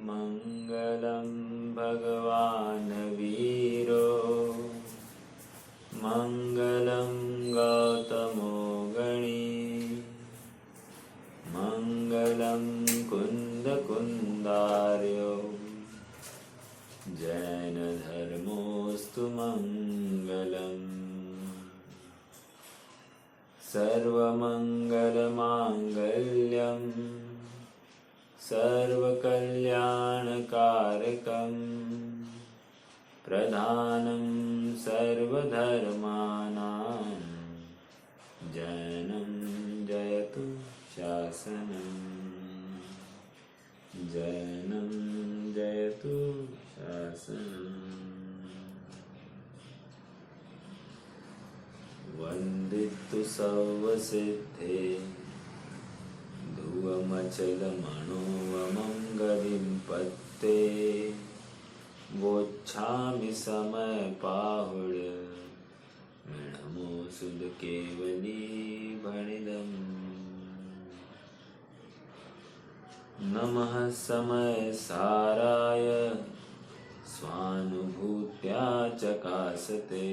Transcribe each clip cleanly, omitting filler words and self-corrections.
मङ्गलं भगवान् वीरो मङ्गलं गौतमो गणी मङ्गलं कुन्दकुन्दार्यो जैनधर्मोऽस्तु मङ्गलम् सर्वमङ्गलमाङ्गल्यं सर्वकल्याणकारकं प्रधानं सर्वधर्माणां जैनं जयतु शासनं जैनं जयतु शासनम् वन्दितु सर्वसिद्धे ध्रुवमचलमणोवमङ्गलिं पत्ते वोच्छामि समयपाहुड्य नमो सुदकेवली भणिदम् नमः समयसाराय स्वानुभूत्या चकासते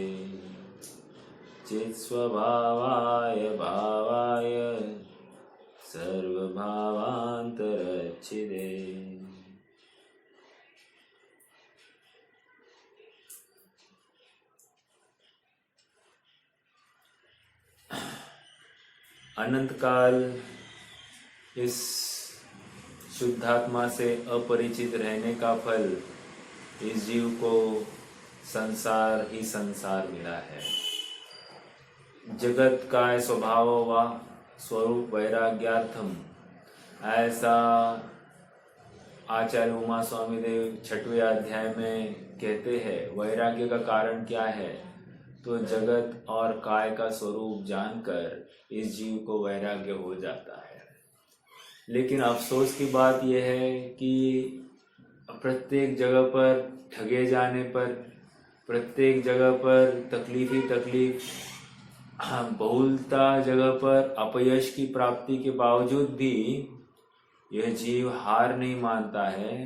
चित्स्वभावाय भावाय सर्वभावान्तरच्छिदे अनंत काल इस शुद्धात्मा से अपरिचित रहने का फल इस जीव को संसार ही संसार मिला है। जगत का स्वभाव व स्वरूप वैराग्यार्थम, ऐसा आचार्य उमा स्वामी देव 6वें अध्याय में कहते हैं। वैराग्य का कारण क्या है? तो जगत और काय का स्वरूप जानकर इस जीव को वैराग्य हो जाता है। लेकिन अफसोस की बात यह है कि प्रत्येक जगह पर ठगे जाने पर, प्रत्येक जगह पर तकलीफ ही तकलीफ, बहुलता जगह पर अपयश की प्राप्ति के बावजूद भी यह जीव हार नहीं मानता है,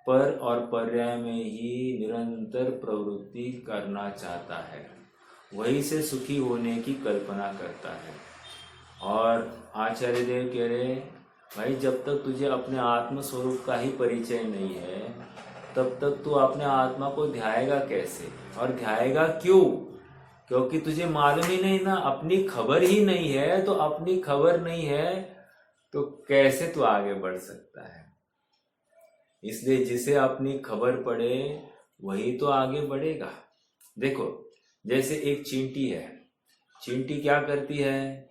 पर और पर्याय में ही निरंतर प्रवृत्ति करना चाहता है, वहीं से सुखी होने की कल्पना करता है। और आचार्य देव कह रहे, भाई जब तक तुझे अपने आत्म स्वरूप का ही परिचय नहीं है, तब तक तू अपने आत्मा को ध्याएगा कैसे? और ध्याएगा क्यों? क्योंकि तुझे मालूम ही नहीं ना, अपनी खबर ही नहीं है। तो अपनी खबर नहीं है तो कैसे तू आगे बढ़ सकता है? इसलिए जिसे अपनी खबर पड़े वही तो आगे बढ़ेगा। देखो, जैसे एक चींटी है, चींटी क्या करती है?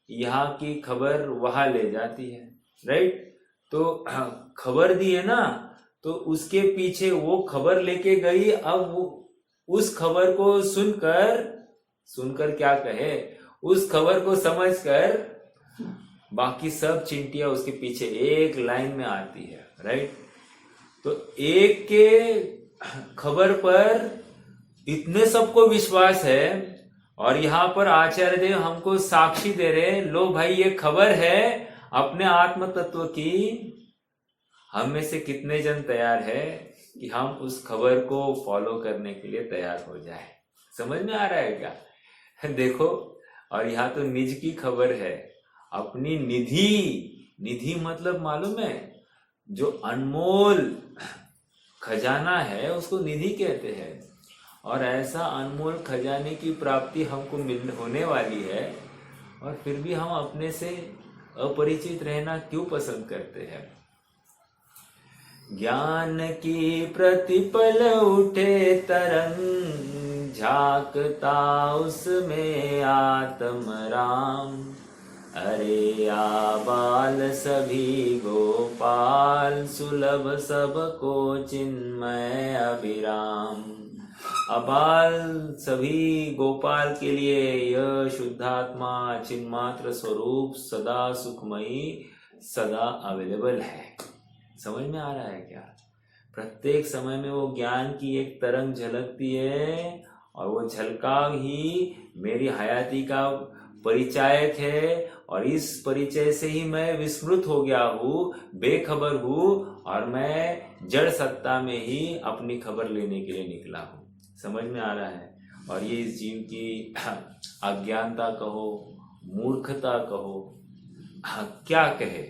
यहाँ की खबर वहां ले जाती है, राइट? तो खबर दी है ना, तो उसके पीछे वो खबर लेके गई। अब वो उस खबर को सुनकर क्या कहे, उस खबर को समझकर बाकी सब चिंटियां उसके पीछे एक लाइन में आती है, राइट? तो एक के खबर पर इतने सबको विश्वास है, और यहाँ पर आचार्य देव हमको साक्षी दे रहे, लो भाई ये खबर है अपने आत्म तत्व की। हम में से कितने जन तैयार है कि हम उस खबर को फॉलो करने के लिए तैयार हो जाए? समझ में आ रहा है क्या? देखो, और यहाँ तो निज की खबर है, अपनी निधि मतलब मालूम है, जो अनमोल खजाना है उसको निधि कहते हैं। और ऐसा अनमोल खजाने की प्राप्ति हमको होने वाली है, और फिर भी हम अपने से अपरिचित रहना क्यों पसंद करते हैं? ज्ञान की प्रतिपल उठे तरंग, झांकता उसमें आत्म राम। अरे आबाल सभी गोपाल, सुलभ सबको चिन्मय अभिराम। अबाल सभी गोपाल के लिए यह शुद्धात्मा चिन्मात्र स्वरूप सदा सुखमयी, सदा अवेलेबल है। समझ में आ रहा है क्या? प्रत्येक समय में वो ज्ञान की एक तरंग झलकती है, और वो झलकाव ही मेरी हयाती का परिचायक है। और इस परिचय से ही मैं विस्मृत हो गया हूँ, बेखबर हूँ, और मैं जड़ सत्ता में ही अपनी खबर लेने के लिए निकला हूँ। समझ में आ रहा है? और ये इस जीव की अज्ञानता कहो, मूर्खता कहो, क्या कहे,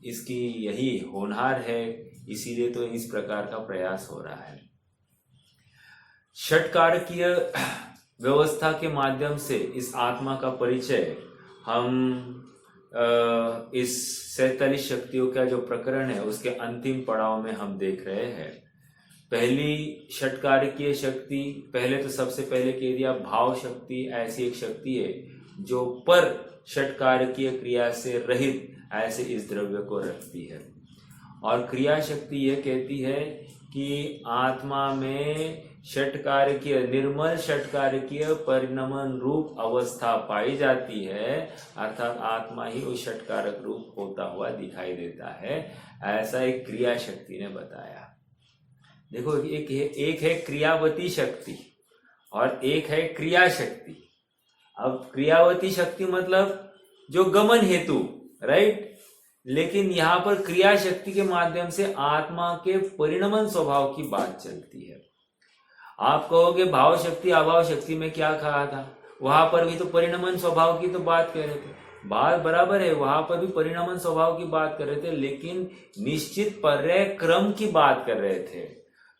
इसकी यही होनहार है। इसीलिए तो इस प्रकार का प्रयास हो रहा है। षटकारकीय व्यवस्था के माध्यम से इस आत्मा का परिचय हम इस 47 शक्तियों का जो प्रकरण है उसके अंतिम पड़ाव में हम देख रहे हैं। पहली षटकारकीय शक्ति, पहले तो सबसे पहले कह दिया भाव शक्ति ऐसी एक शक्ति है जो पर षटकारकीय क्रिया से रहित ऐसे इस द्रव्य को रखती है। और क्रिया शक्ति यह कहती है कि आत्मा में षटकारकीय, निर्मल षटकारकीय परिणमन रूप अवस्था पाई जाती है, अर्थात आत्मा ही उस षटकारक रूप होता हुआ दिखाई देता है। ऐसा एक क्रिया शक्ति ने बताया। देखो, एक है क्रियावती शक्ति और एक है क्रिया शक्ति। अब क्रियावती शक्ति मतलब जो गमन हेतु, राइट, लेकिन यहाँ पर क्रिया शक्ति के माध्यम से आत्मा के परिणमन स्वभाव की बात चलती है। आप कहोगे भाव शक्ति अभाव शक्ति में क्या कहा था, वहां पर भी तो परिणमन स्वभाव की तो बात कर रहे थे। बात बराबर है, वहां पर भी परिणमन स्वभाव की बात कर रहे थे, लेकिन निश्चित पर्याय क्रम की बात कर रहे थे।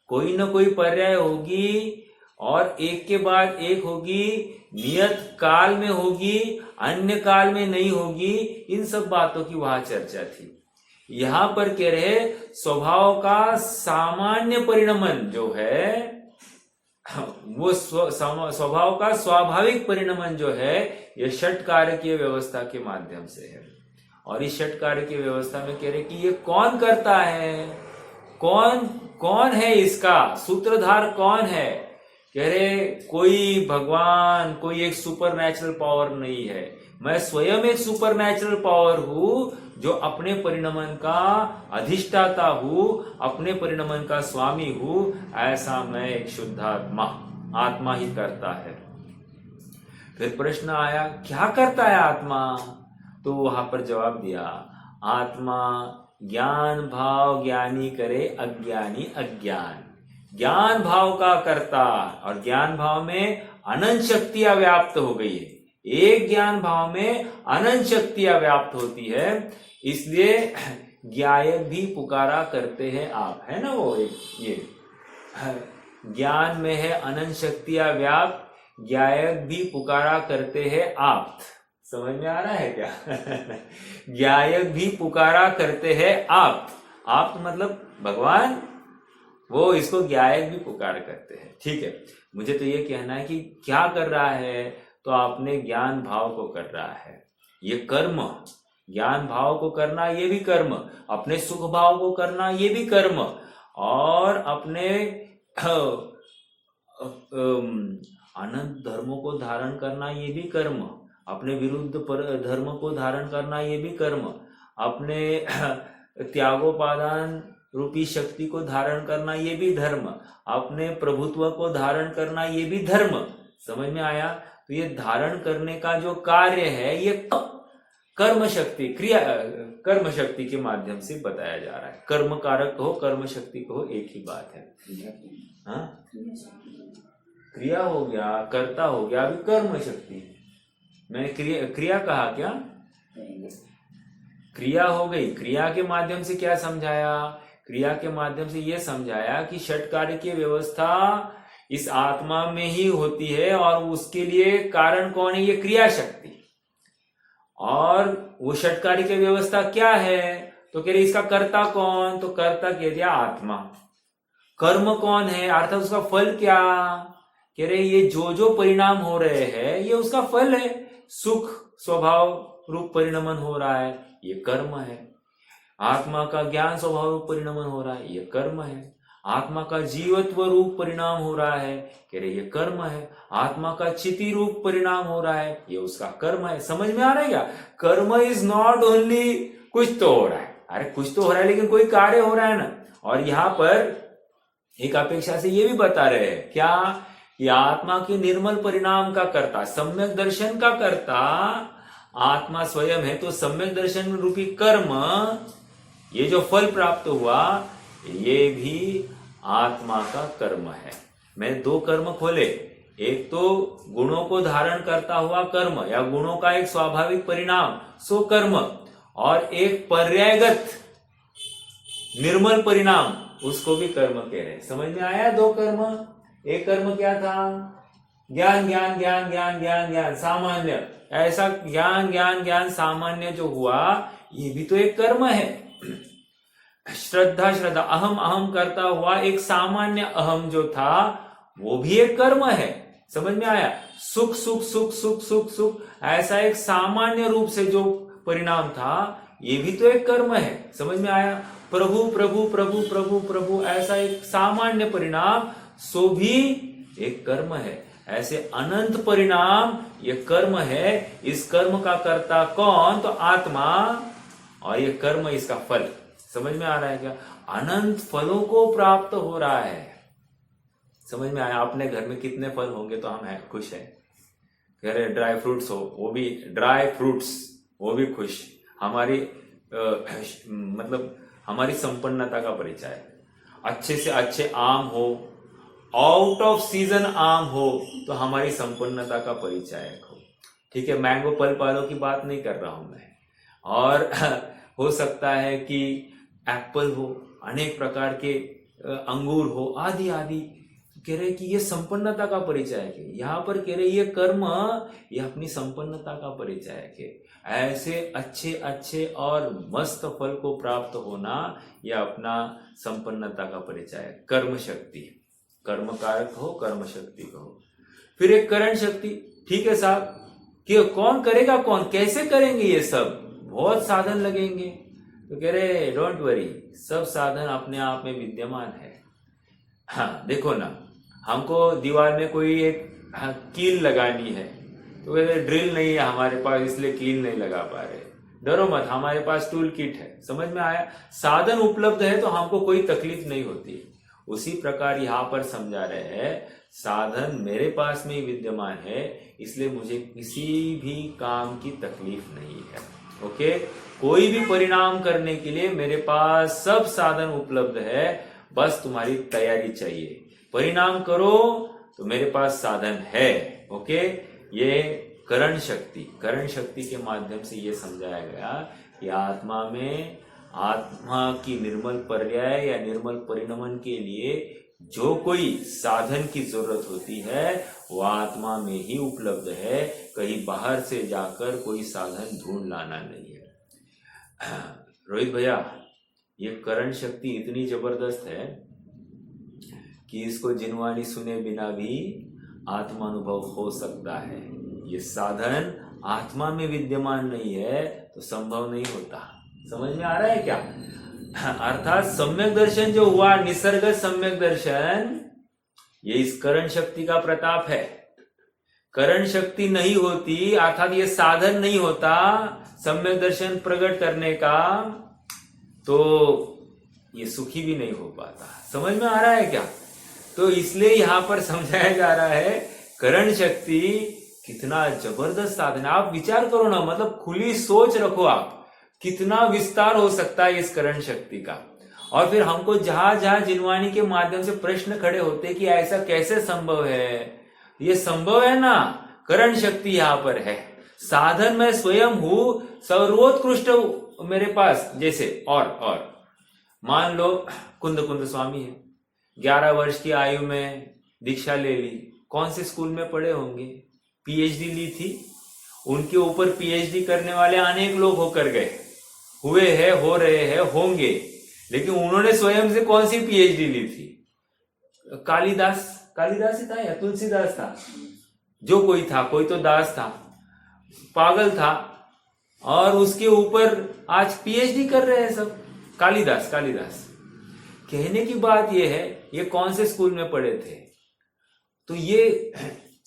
कोई ना कोई पर्याय होगी और एक के बाद एक होगी, नियत काल में होगी, अन्य काल में नहीं होगी। इन सब बातों की वहां चर्चा थी। यहां पर कह रहे स्वभाव का सामान्य परिणमन जो है, वो स्वभाव का स्वाभाविक परिणमन जो है, ये षटकारकीय व्यवस्था के माध्यम से है। और इस षटकारकीय व्यवस्था में कह रहे कि ये कौन करता है, कौन है इसका सूत्रधार, कौन है? कह रहे कोई भगवान, कोई एक सुपर नेचुरल पावर नहीं है। मैं स्वयं एक सुपर नेचुरल पावर हूं जो अपने परिणमन का अधिष्ठाता हूं, अपने परिणमन का स्वामी हूं। ऐसा मैं एक शुद्धात्मा, आत्मा ही करता है। फिर प्रश्न आया क्या करता है आत्मा? तो वहां पर जवाब दिया, आत्मा ज्ञान भाव ज्ञानी करे, अज्ञानी अज्ञान। ज्ञान भाव का करता, और ज्ञान भाव में अनंत शक्तियां व्याप्त हो गई है। एक ज्ञान भाव में अनंत शक्तियां व्याप्त होती है, इसलिए ज्ञायक भी पुकारा करते हैं आप, है ना? वो ये ज्ञान में है अनंत शक्तियां व्याप्त, ज्ञायक भी पुकारा करते हैं आप। समझ में आ रहा है क्या? ज्ञायक भी पुकारा करते हैं आप मतलब भगवान, वो इसको ज्ञायक भी पुकार करते हैं। ठीक है, मुझे तो ये कहना है कि क्या कर रहा है, तो आपने ज्ञान भाव को कर रहा है। ये कर्म, ज्ञान भाव को करना ये भी कर्म, अपने सुख भाव को करना ये भी कर्म, और अपने अनंत धर्मों को धारण करना ये भी कर्म, अपने विरुद्ध धर्म को धारण करना ये भी कर्म, अपने त्यागोपादान रूपी शक्ति को धारण करना ये भी धर्म, अपने प्रभुत्व को धारण करना ये भी धर्म। समझ में आया? तो ये धारण करने का जो कार्य है ये कर्म शक्ति, क्रिया कर्म शक्ति के माध्यम से बताया जा रहा है। कर्म कारक कहो, कर्म शक्ति कहो, एक ही बात है। हाँ, क्रिया हो गया, कर्ता हो गया, अभी कर्म शक्ति। मैंने क्रिया कहा क्या? क्रिया हो गई। क्रिया के माध्यम से क्या समझाया? क्रिया के माध्यम से यह समझाया कि षटकार्य की व्यवस्था इस आत्मा में ही होती है, और उसके लिए कारण कौन है? ये क्रिया शक्ति। और वो षटकार्य की व्यवस्था क्या है? तो कह रहे इसका कर्ता कौन? तो कर्ता कह दिया आत्मा। कर्म कौन है? अर्थात उसका फल क्या? कह रहे ये जो परिणाम हो रहे हैं ये उसका फल है। सुख स्वभाव रूप परिणमन हो रहा है, ये कर्म है। आत्मा का ज्ञान स्वभाव रूप परिणमन हो रहा है, ये कर्म है। आत्मा का जीवत्व रूप परिणाम हो रहा है, कह रहे ये कर्म है। आत्मा का चिति रूप परिणाम हो रहा है, ये उसका कर्म है। समझ में आ रहा है क्या? कर्म इज नॉट ओनली कुछ तो हो रहा है, अरे कुछ तो हो रहा है लेकिन कोई कार्य हो रहा है ना। और यहाँ पर एक अपेक्षा से ये भी बता रहे हैं क्या, कि आत्मा के निर्मल परिणाम का कर्ता, सम्यक दर्शन का कर्ता आत्मा स्वयं है। तो सम्यक दर्शन रूपी कर्म ये जो फल प्राप्त हुआ ये भी आत्मा का कर्म है। मैं दो कर्म खोले, एक तो गुणों को धारण करता हुआ कर्म या गुणों का एक स्वाभाविक परिणाम सो कर्म, और एक पर्यायगत निर्मल परिणाम उसको भी कर्म कह रहे हैं। समझ में आया? दो कर्म, एक कर्म क्या था? ज्ञान ज्ञान ज्ञान ज्ञान ज्ञान ज्ञान सामान्य, ऐसा ज्ञान ज्ञान ज्ञान सामान्य जो हुआ ये भी तो एक कर्म है। श्रद्धा श्रद्धा अहम अहम करता हुआ एक सामान्य अहम जो था वो भी एक कर्म है। समझ में आया? सुख सुख सुख सुख सुख सुख ऐसा एक सामान्य रूप से जो परिणाम था ये भी तो एक कर्म है। समझ में आया? प्रभु प्रभु प्रभु प्रभु प्रभु ऐसा एक सामान्य परिणाम सो भी एक कर्म है। ऐसे अनंत परिणाम ये कर्म है। इस कर्म का कर्ता कौन? तो आत्मा, और ये कर्म इसका फल। समझ में आ रहा है क्या? अनंत फलों को प्राप्त हो रहा है। समझ में आया? अपने घर में कितने फल होंगे तो हम है खुश है। कह रहे ड्राई फ्रूट्स हो, वो भी ड्राई फ्रूट्स, वो भी खुश। हमारी मतलब हमारी संपन्नता का परिचय है। अच्छे से अच्छे आम हो, आउट ऑफ सीजन आम हो तो हमारी संपन्नता का परिचय हो। ठीक है, मैंगो पल पालों की बात नहीं कर रहा हूं मैं। और हो सकता है कि एप्पल हो, अनेक प्रकार के अंगूर हो, आदि आदि। कह रहे कि ये संपन्नता का परिचय है। यहाँ पर कह रहे ये कर्म ये अपनी संपन्नता का परिचय है। ऐसे अच्छे अच्छे और मस्त फल को प्राप्त होना यह अपना संपन्नता का परिचय है। कर्म शक्ति, कर्म कारक हो, कर्म शक्ति कहो। फिर एक करण शक्ति। ठीक है साहब, कि कौन करेगा, कौन कैसे करेंगे ये सब? बहुत साधन लगेंगे। तो कह रहे डोंट वरी, सब साधन अपने आप में विद्यमान है। हाँ देखो ना, हमको दीवार में कोई एक कील लगानी है तो कहते ड्रिल नहीं है हमारे पास इसलिए कील नहीं लगा पा रहे। डरो मत, हमारे पास टूल किट है। समझ में आया? साधन उपलब्ध है तो हमको कोई तकलीफ नहीं होती। उसी प्रकार यहाँ पर समझा रहे हैं साधन मेरे पास में विद्यमान है इसलिए मुझे किसी भी काम की तकलीफ नहीं है। ओके, कोई भी परिणाम करने के लिए मेरे पास सब साधन उपलब्ध है, बस तुम्हारी तैयारी चाहिए। परिणाम करो तो मेरे पास साधन है। ओके, ये करण शक्ति के माध्यम से ये समझाया गया कि आत्मा में आत्मा की निर्मल पर्याय या निर्मल परिणमन के लिए जो कोई साधन की जरूरत होती है वो आत्मा में ही उपलब्ध है। कहीं बाहर से जाकर कोई साधन ढूंढ लाना नहीं है। रोहित भैया, ये करण शक्ति इतनी जबरदस्त है कि इसको जिनवानी सुने बिना भी आत्मानुभव हो सकता है। ये साधन आत्मा में विद्यमान नहीं है तो संभव नहीं होता। समझ में आ रहा है क्या? अर्थात सम्यक दर्शन जो हुआ, निसर्ग सम्यक दर्शन, ये इस करण शक्ति का प्रताप है। करण शक्ति नहीं होती अर्थात ये साधन नहीं होता सम्यक दर्शन प्रकट करने का तो ये सुखी भी नहीं हो पाता। समझ में आ रहा है क्या? तो इसलिए यहां पर समझाया जा रहा है करण शक्ति कितना जबरदस्त साधन है। आप विचार करो ना, मतलब खुली सोच रखो आप, कितना विस्तार हो सकता है इस करण शक्ति का। और फिर हमको जहां जहां जिनवानी के माध्यम से प्रश्न खड़े होते कि ऐसा कैसे संभव है, ये संभव है ना, करण शक्ति यहां पर है। साधन मैं स्वयं हूं, सर्वोत्कृष्ट मेरे पास। जैसे और मान लो कुंद स्वामी है, 11 वर्ष की आयु में दीक्षा ले ली। कौन से स्कूल में पढ़े होंगे? पीएचडी ली थी। उनके ऊपर पीएचडी करने वाले अनेक लोग होकर गए, हुए हैं, हो रहे हैं, होंगे, लेकिन उन्होंने स्वयं से कौन सी पीएचडी ली थी? कालिदास ही था या तुलसीदास था? जो कोई था, कोई तो दास था, पागल था, और उसके ऊपर आज पीएचडी कर रहे हैं सब। कालिदास कहने की बात यह है, ये कौन से स्कूल में पढ़े थे? तो ये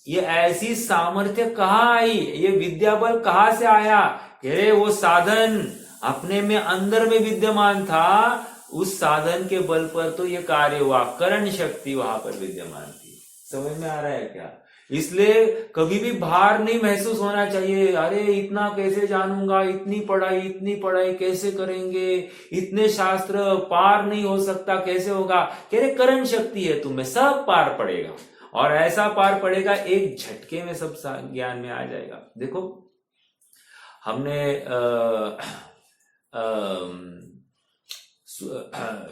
ऐसी सामर्थ्य कहाँ आई, ये विद्या बल कहाँ से आया? कह रहे वो साधन अपने में अंदर में विद्यमान था, उस साधन के बल पर तो ये कार्य हुआ। करण शक्ति वहां पर विद्यमान थी। समझ में आ रहा है क्या? इसलिए कभी भी भार नहीं महसूस होना चाहिए। अरे इतना कैसे जानूंगा, इतनी पढ़ाई कैसे करेंगे, इतने शास्त्र पार नहीं हो सकता, कैसे होगा? कह रहे करण शक्ति है तुम्हें, सब पार पड़ेगा, और ऐसा पार पड़ेगा एक झटके में सब ज्ञान में आ जाएगा। देखो हमने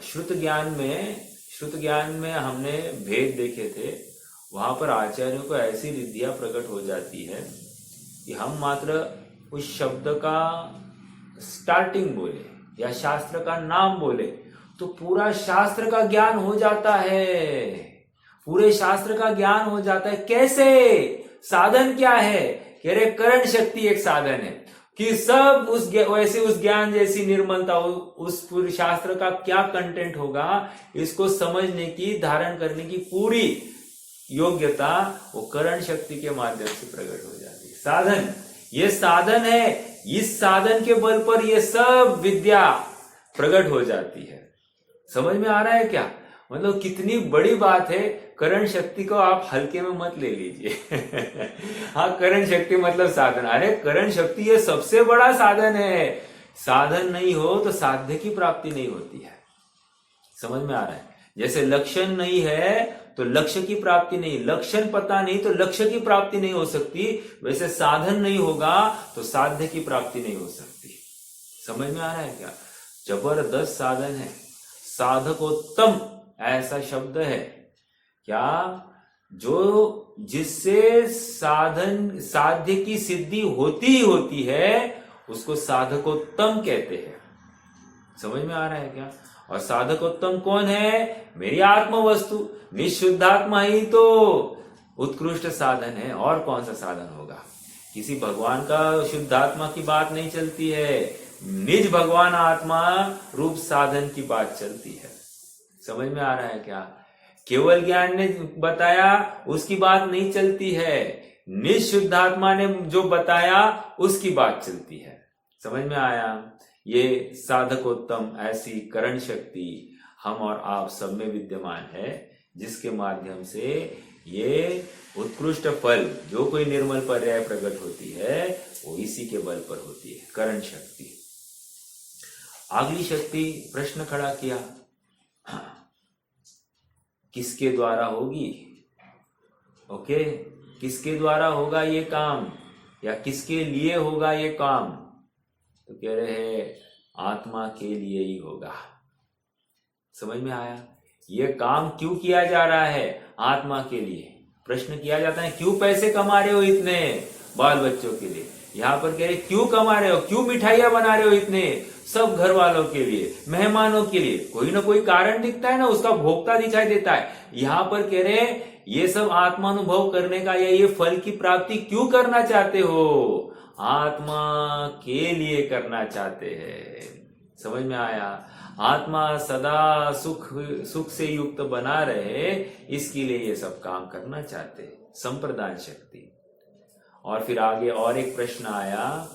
श्रुत ज्ञान में हमने भेद देखे थे। वहां पर आचार्यों को ऐसी रिद्धियां प्रकट हो जाती है कि हम मात्र उस शब्द का स्टार्टिंग बोले या शास्त्र का नाम बोले तो पूरा शास्त्र का ज्ञान हो जाता है, पूरे शास्त्र का ज्ञान हो जाता है। कैसे? साधन क्या है? कह रहे करण शक्ति एक साधन है कि सब उस ज्ञान जैसी निर्मलता, उस पूरे शास्त्र का क्या कंटेंट होगा, इसको समझने की, धारण करने की पूरी योग्यता वो करण शक्ति के माध्यम से प्रकट हो जाती है। साधन, ये साधन है, इस साधन के बल पर ये सब विद्या प्रकट हो जाती है। समझ में आ रहा है क्या? मतलब कितनी बड़ी बात है। करण शक्ति को आप हल्के में मत ले लीजिए। हाँ, करण शक्ति मतलब साधन। अरे करण शक्ति ये सबसे बड़ा साधन है। साधन नहीं हो तो साध्य की प्राप्ति नहीं होती है। समझ में आ रहा है? जैसे लक्षण नहीं है तो लक्ष्य की प्राप्ति नहीं, लक्षण पता नहीं तो लक्ष्य की प्राप्ति नहीं हो सकती, वैसे साधन नहीं होगा तो साध्य की प्राप्ति नहीं हो सकती। समझ में आ रहा है क्या? जबरदस्त साधन है। साधकोत्तम ऐसा शब्द है क्या, जो जिससे साध्य की सिद्धि होती ही होती है, उसको साधकोत्तम कहते हैं। समझ में आ रहा है क्या? और साधकोत्तम कौन है? मेरी आत्म वस्तु, निशुद्धात्मा ही तो उत्कृष्ट साधन है। और कौन सा साधन होगा? किसी भगवान का शुद्धात्मा की बात नहीं चलती है, निज भगवान आत्मा रूप साधन की बात चलती है। समझ में आ रहा है क्या? केवल ज्ञान ने बताया उसकी बात नहीं चलती है, निज शुद्धात्मा ने जो बताया उसकी बात चलती है। समझ में आया? ये साधकोत्तम ऐसी करण शक्ति हम और आप सब में विद्यमान है, जिसके माध्यम से ये उत्कृष्ट फल, जो कोई निर्मल पर्याय प्रकट होती है, वो इसी के बल पर होती है, करण शक्ति। अगली शक्ति प्रश्न खड़ा किया, किसके द्वारा होगी? ओके, किसके द्वारा होगा ये काम, या किसके लिए होगा ये काम? तो कह रहे हैं आत्मा के लिए ही होगा। समझ में आया? ये काम क्यों किया जा रहा है? आत्मा के लिए। प्रश्न किया जाता है, क्यों पैसे कमा रहे हो इतने बाल बच्चों के लिए? यहाँ पर कह रहे क्यों कमा रहे हो, क्यों मिठाइयां बना रहे हो इतने, सब घर वालों के लिए, मेहमानों के लिए। कोई ना कोई कारण दिखता है ना, उसका भोक्ता दिखाई देता है। यहाँ पर कह रहे ये सब आत्मानुभव करने का या ये फल की प्राप्ति क्यों करना चाहते हो? आत्मा के लिए करना चाहते हैं। समझ में आया? आत्मा सदा सुख से युक्त बना रहे, इसके लिए ये सब काम करना चाहते हैं, संप्रदान शक्ति। और फिर आगे और एक प्रश्न आया,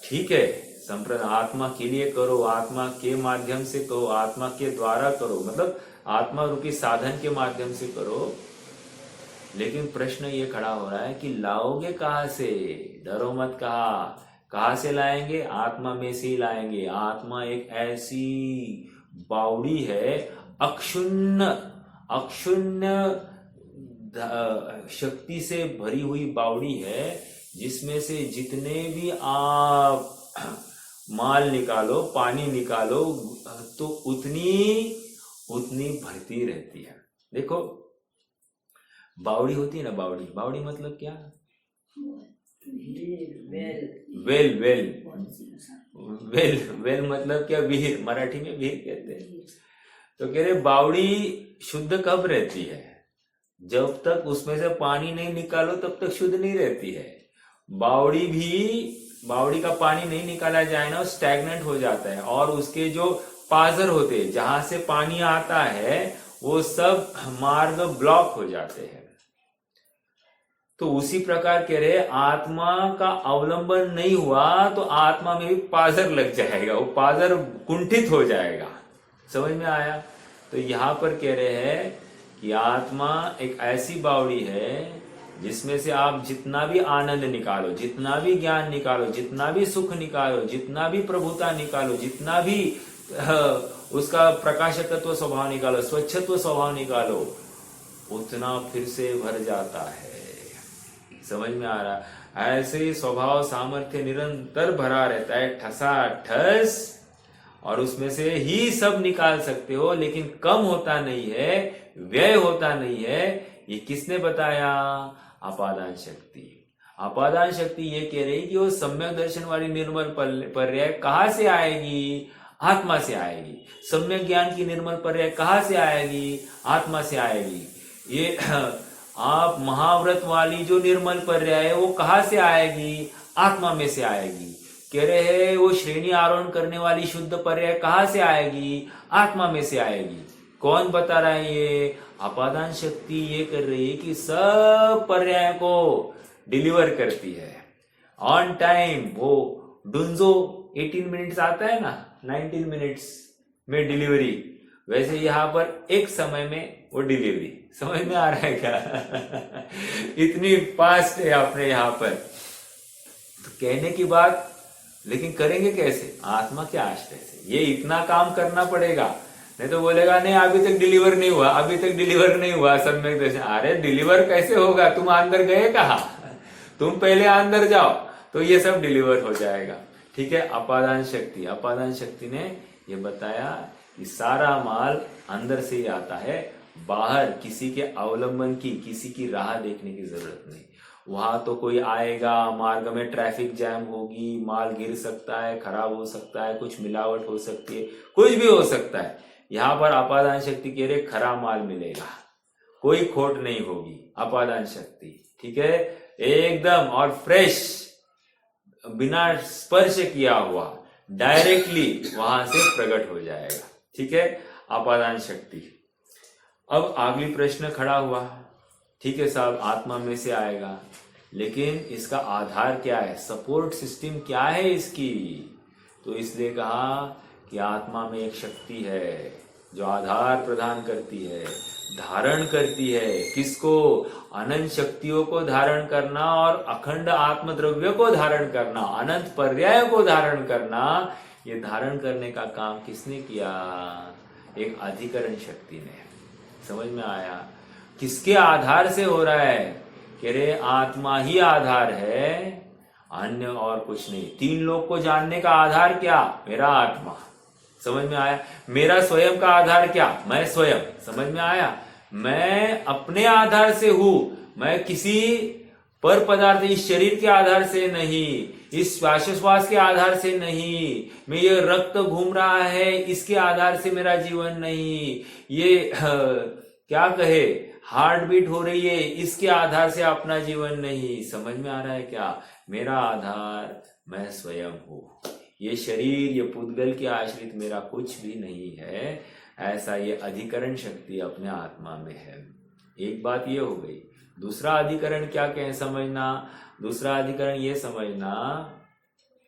ठीक है संप्रदान आत्मा के लिए करो, आत्मा के माध्यम से करो, आत्मा के द्वारा करो, मतलब आत्मा रूपी साधन के माध्यम से करो, लेकिन प्रश्न ये खड़ा हो रहा है कि लाओगे कहां से? डरो मत, कहां से लाएंगे? आत्मा में से ही लाएंगे। आत्मा एक ऐसी बावड़ी है, अक्षुण्ण शक्ति से भरी हुई बावड़ी है, जिसमें से जितने भी आप माल निकालो, पानी निकालो, तो उतनी भरती रहती है। देखो बावड़ी होती है ना, बावड़ी मतलब क्या? वेल मतलब क्या? विहीर, मराठी में विहीर कहते हैं। तो कह रहे बावड़ी शुद्ध कब रहती है? जब तक उसमें से पानी नहीं निकालो तब तक शुद्ध नहीं रहती है। बावड़ी का पानी नहीं निकाला जाए ना, स्टैग्नेंट हो जाता है, और उसके जो पाजर होते हैं जहां से पानी आता है, वो सब मार्ग ब्लॉक हो जाते हैं। तो उसी प्रकार कह रहे आत्मा का अवलंबन नहीं हुआ तो आत्मा में भी पाजर लग जाएगा, वो पाजर कुंठित हो जाएगा। समझ में आया? तो यहां पर कह रहे हैं कि आत्मा एक ऐसी बावड़ी है जिसमें से आप जितना भी आनंद निकालो, जितना भी ज्ञान निकालो, जितना भी सुख निकालो, जितना भी प्रभुता निकालो, जितना भी उसका प्रकाशकत्व स्वभाव निकालो, स्वच्छत्व स्वभाव निकालो, उतना फिर से भर जाता है। समझ में आ रहा? ऐसे स्वभाव सामर्थ्य निरंतर भरा रहता है, ठसा ठस, और उसमें से ही सब निकाल सकते हो, लेकिन कम होता नहीं है, व्यय होता नहीं है। ये किसने बताया? आपादान शक्ति। आपादान शक्ति ये कह रही कि वो सम्यक दर्शन वाली निर्मल पर्याय कहां से आएगी? आत्मा से आएगी। सम्यक ज्ञान की निर्मल पर्याय कहां से आएगी? आत्मा से आएगी। ये आप महाव्रत वाली जो निर्मल पर्याय है वो कहां से आएगी? आत्मा में से आएगी। कह रहे हैं वो श्रेणी आरोहण करने वाली शुद्ध पर्याय कहां से आएगी? आत्मा में से आएगी। कौन बता रहा है ये? आपादान शक्ति ये कर रही है कि सब पर्याय को डिलीवर करती है ऑन टाइम। वो डुंजो 18 मिनट्स आता है ना, 19 मिनट्स में डिलीवरी, वैसे यहां पर एक समय में वो डिलीवरी। समझ में आ रहा है क्या? इतनी फास्ट है आपने यहां पर। तो कहने की बात, लेकिन करेंगे कैसे? आत्मा के आश्रय से। ये इतना काम करना पड़ेगा, नहीं तो बोलेगा नहीं अभी तक डिलीवर नहीं हुआ, अभी तक डिलीवर नहीं हुआ सम्यक दर्शन। अरे डिलीवर कैसे होगा? तुम अंदर गए कहा? तुम पहले अंदर जाओ तो ये सब डिलीवर हो जाएगा। ठीक है। आपादान शक्ति, आपादान शक्ति ने ये बताया कि सारा माल अंदर से ही आता है, बाहर किसी के अवलंबन की, किसी की राह देखने की जरूरत नहीं। वहां तो कोई आएगा, मार्ग में ट्रैफिक जैम होगी, माल गिर सकता है, खराब हो सकता है, कुछ मिलावट हो सकती है, कुछ भी हो सकता है। यहाँ पर आपादान शक्ति कह रहे खरा माल मिलेगा, कोई खोट नहीं होगी। आपादान शक्ति, ठीक है, एकदम और फ्रेश, बिना स्पर्श किया हुआ, डायरेक्टली वहां से प्रकट हो जाएगा। ठीक है, आपादान शक्ति। अब अगली प्रश्न खड़ा हुआ, ठीक है साहब, आत्मा में से आएगा, लेकिन इसका आधार क्या है? सपोर्ट सिस्टम क्या है इसकी? तो इसलिए कहा कि आत्मा में एक शक्ति है जो आधार प्रदान करती है, धारण करती है। किसको? अनंत शक्तियों को धारण करना और अखंड आत्मद्रव्य को धारण करना, अनंत पर्याय को धारण करना। ये धारण करने का काम किसने किया? एक अधिकरण शक्ति ने। समझ में आया? किसके आधार से हो रहा है? कह रहे आत्मा ही आधार है, अन्य और कुछ नहीं। तीन लोग को जानने का आधार क्या? मेरा आत्मा। समझ में आया? मेरा स्वयं का आधार क्या? मैं स्वयं। समझ में आया? मैं अपने आधार से हूं, मैं किसी पर पदार्थ, इस शरीर के आधार से नहीं, इस श्वासोश्वास के आधार से नहीं, मैं ये रक्त घूम रहा है इसके आधार से मेरा जीवन नहीं, ये क्या कहे हार्ट बीट हो रही है इसके आधार से अपना जीवन नहीं। समझ में आ रहा है क्या? मेरा आधार मैं स्वयं हूं। ये शरीर, ये पुद्गल के आश्रित मेरा कुछ भी नहीं है। ऐसा ये अधिकरण शक्ति अपने आत्मा में है। एक बात ये हो गई। दूसरा अधिकरण क्या कहें समझना? दूसरा अधिकरण ये समझना,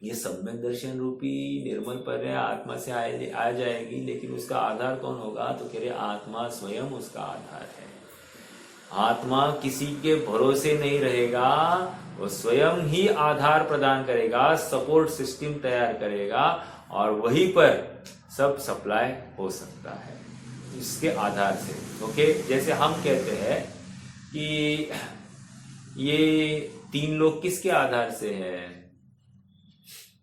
ये सम्यक दर्शन रूपी निर्मल पर्याय आत्मा से आ जाएगी, लेकिन उसका आधार कौन होगा? तो कह रहे आत्मा स्वयं उसका आधार है। आत्मा किसी के भरोसे नहीं रहेगा, वो स्वयं ही आधार प्रदान करेगा, सपोर्ट सिस्टम तैयार करेगा, और वहीं पर सब सप्लाई हो सकता है इसके आधार से। ओके, जैसे हम कहते हैं कि ये तीन लोग किसके आधार से हैं?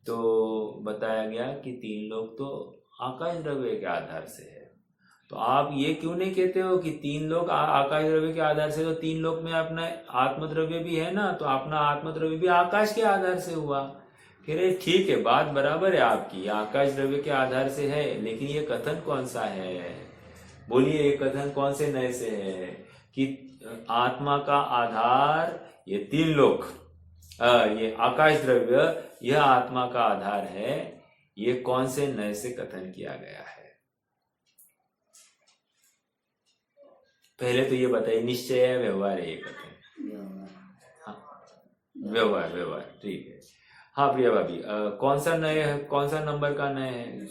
तो बताया गया कि तीन लोग तो आकाश द्रव्य के आधार से है। तो आप ये क्यों नहीं कहते हो कि तीन लोग आकाश द्रव्य के आधार से? तो तीन लोग में अपना आत्मद्रव्य भी है ना, तो अपना आत्मद्रव्य भी आकाश के आधार से हुआ। कह रहे ठीक है, बात बराबर है आपकी, आकाश द्रव्य के आधार से है, लेकिन ये कथन कौन सा है? बोलिए, ये कथन कौन से नए से है कि आत्मा का आधार ये तीन लोग, ये आकाश द्रव्य यह आत्मा का आधार है? ये कौन से नए से कथन किया गया है? पहले तो ये बताइए, निश्चय है व्यवहार है ये कथन? हाँ, व्यवहार, ठीक है। हाँ प्रिया भाभी, कौन सा नए है? कौन सा नंबर का नए है?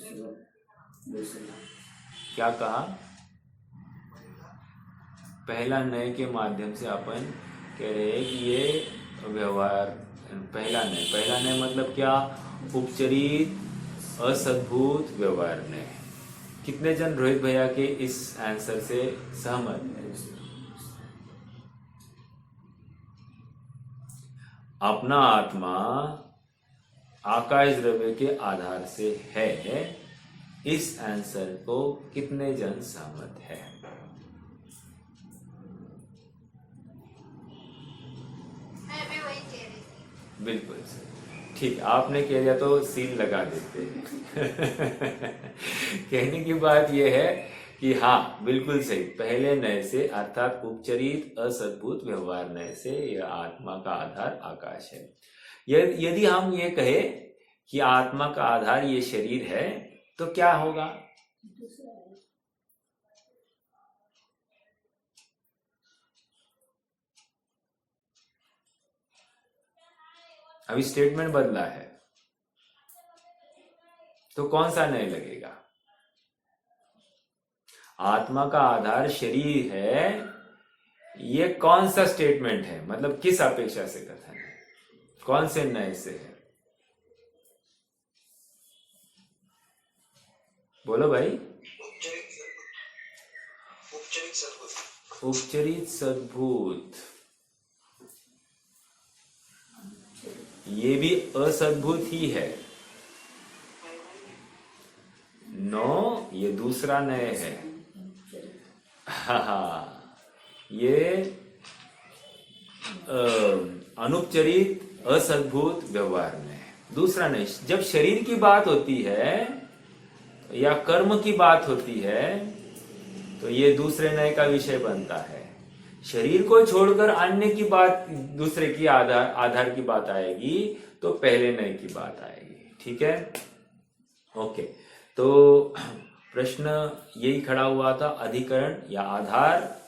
क्या कहा? पहला नए के माध्यम से अपन कह रहे हैं कि ये व्यवहार पहला नए मतलब क्या? उपचरित असद्भुत व्यवहार नए। कितने जन रोहित भैया के इस आंसर से सहमत हैं? अपना आत्मा आकाश द्रव्य के आधार से है, इस आंसर को कितने जन सहमत है? मैं भी वही कह रही थी। बिल्कुल सही, ठीक। आपने कह दिया तो सील लगा देते हैं। कहने की बात यह है कि हाँ, बिल्कुल सही। पहले नए से अर्थात उपचरित असद्भुत व्यवहार नए से यह आत्मा का आधार आकाश है। यदि हम ये कहे कि आत्मा का आधार ये शरीर है तो क्या होगा? अभी स्टेटमेंट बदला है तो कौन सा नए लगेगा? आत्मा का आधार शरीर है, ये कौन सा स्टेटमेंट है? मतलब किस अपेक्षा से कथन है? कौन से नए से है? बोलो भाई। उपचरित सद्भुत, ये भी असद्भुत ही है। नो, ये दूसरा नए है। हाँ, ये अनुपचरित असद्भुत व्यवहार में दूसरा नए। जब शरीर की बात होती है या कर्म की बात होती है तो ये दूसरे नए का विषय बनता है। शरीर को छोड़कर अन्य की बात, दूसरे की आधार की बात आएगी तो पहले नए की बात आएगी। ठीक है, ओके। तो प्रश्न यही खड़ा हुआ था, अधिकरण या आधार।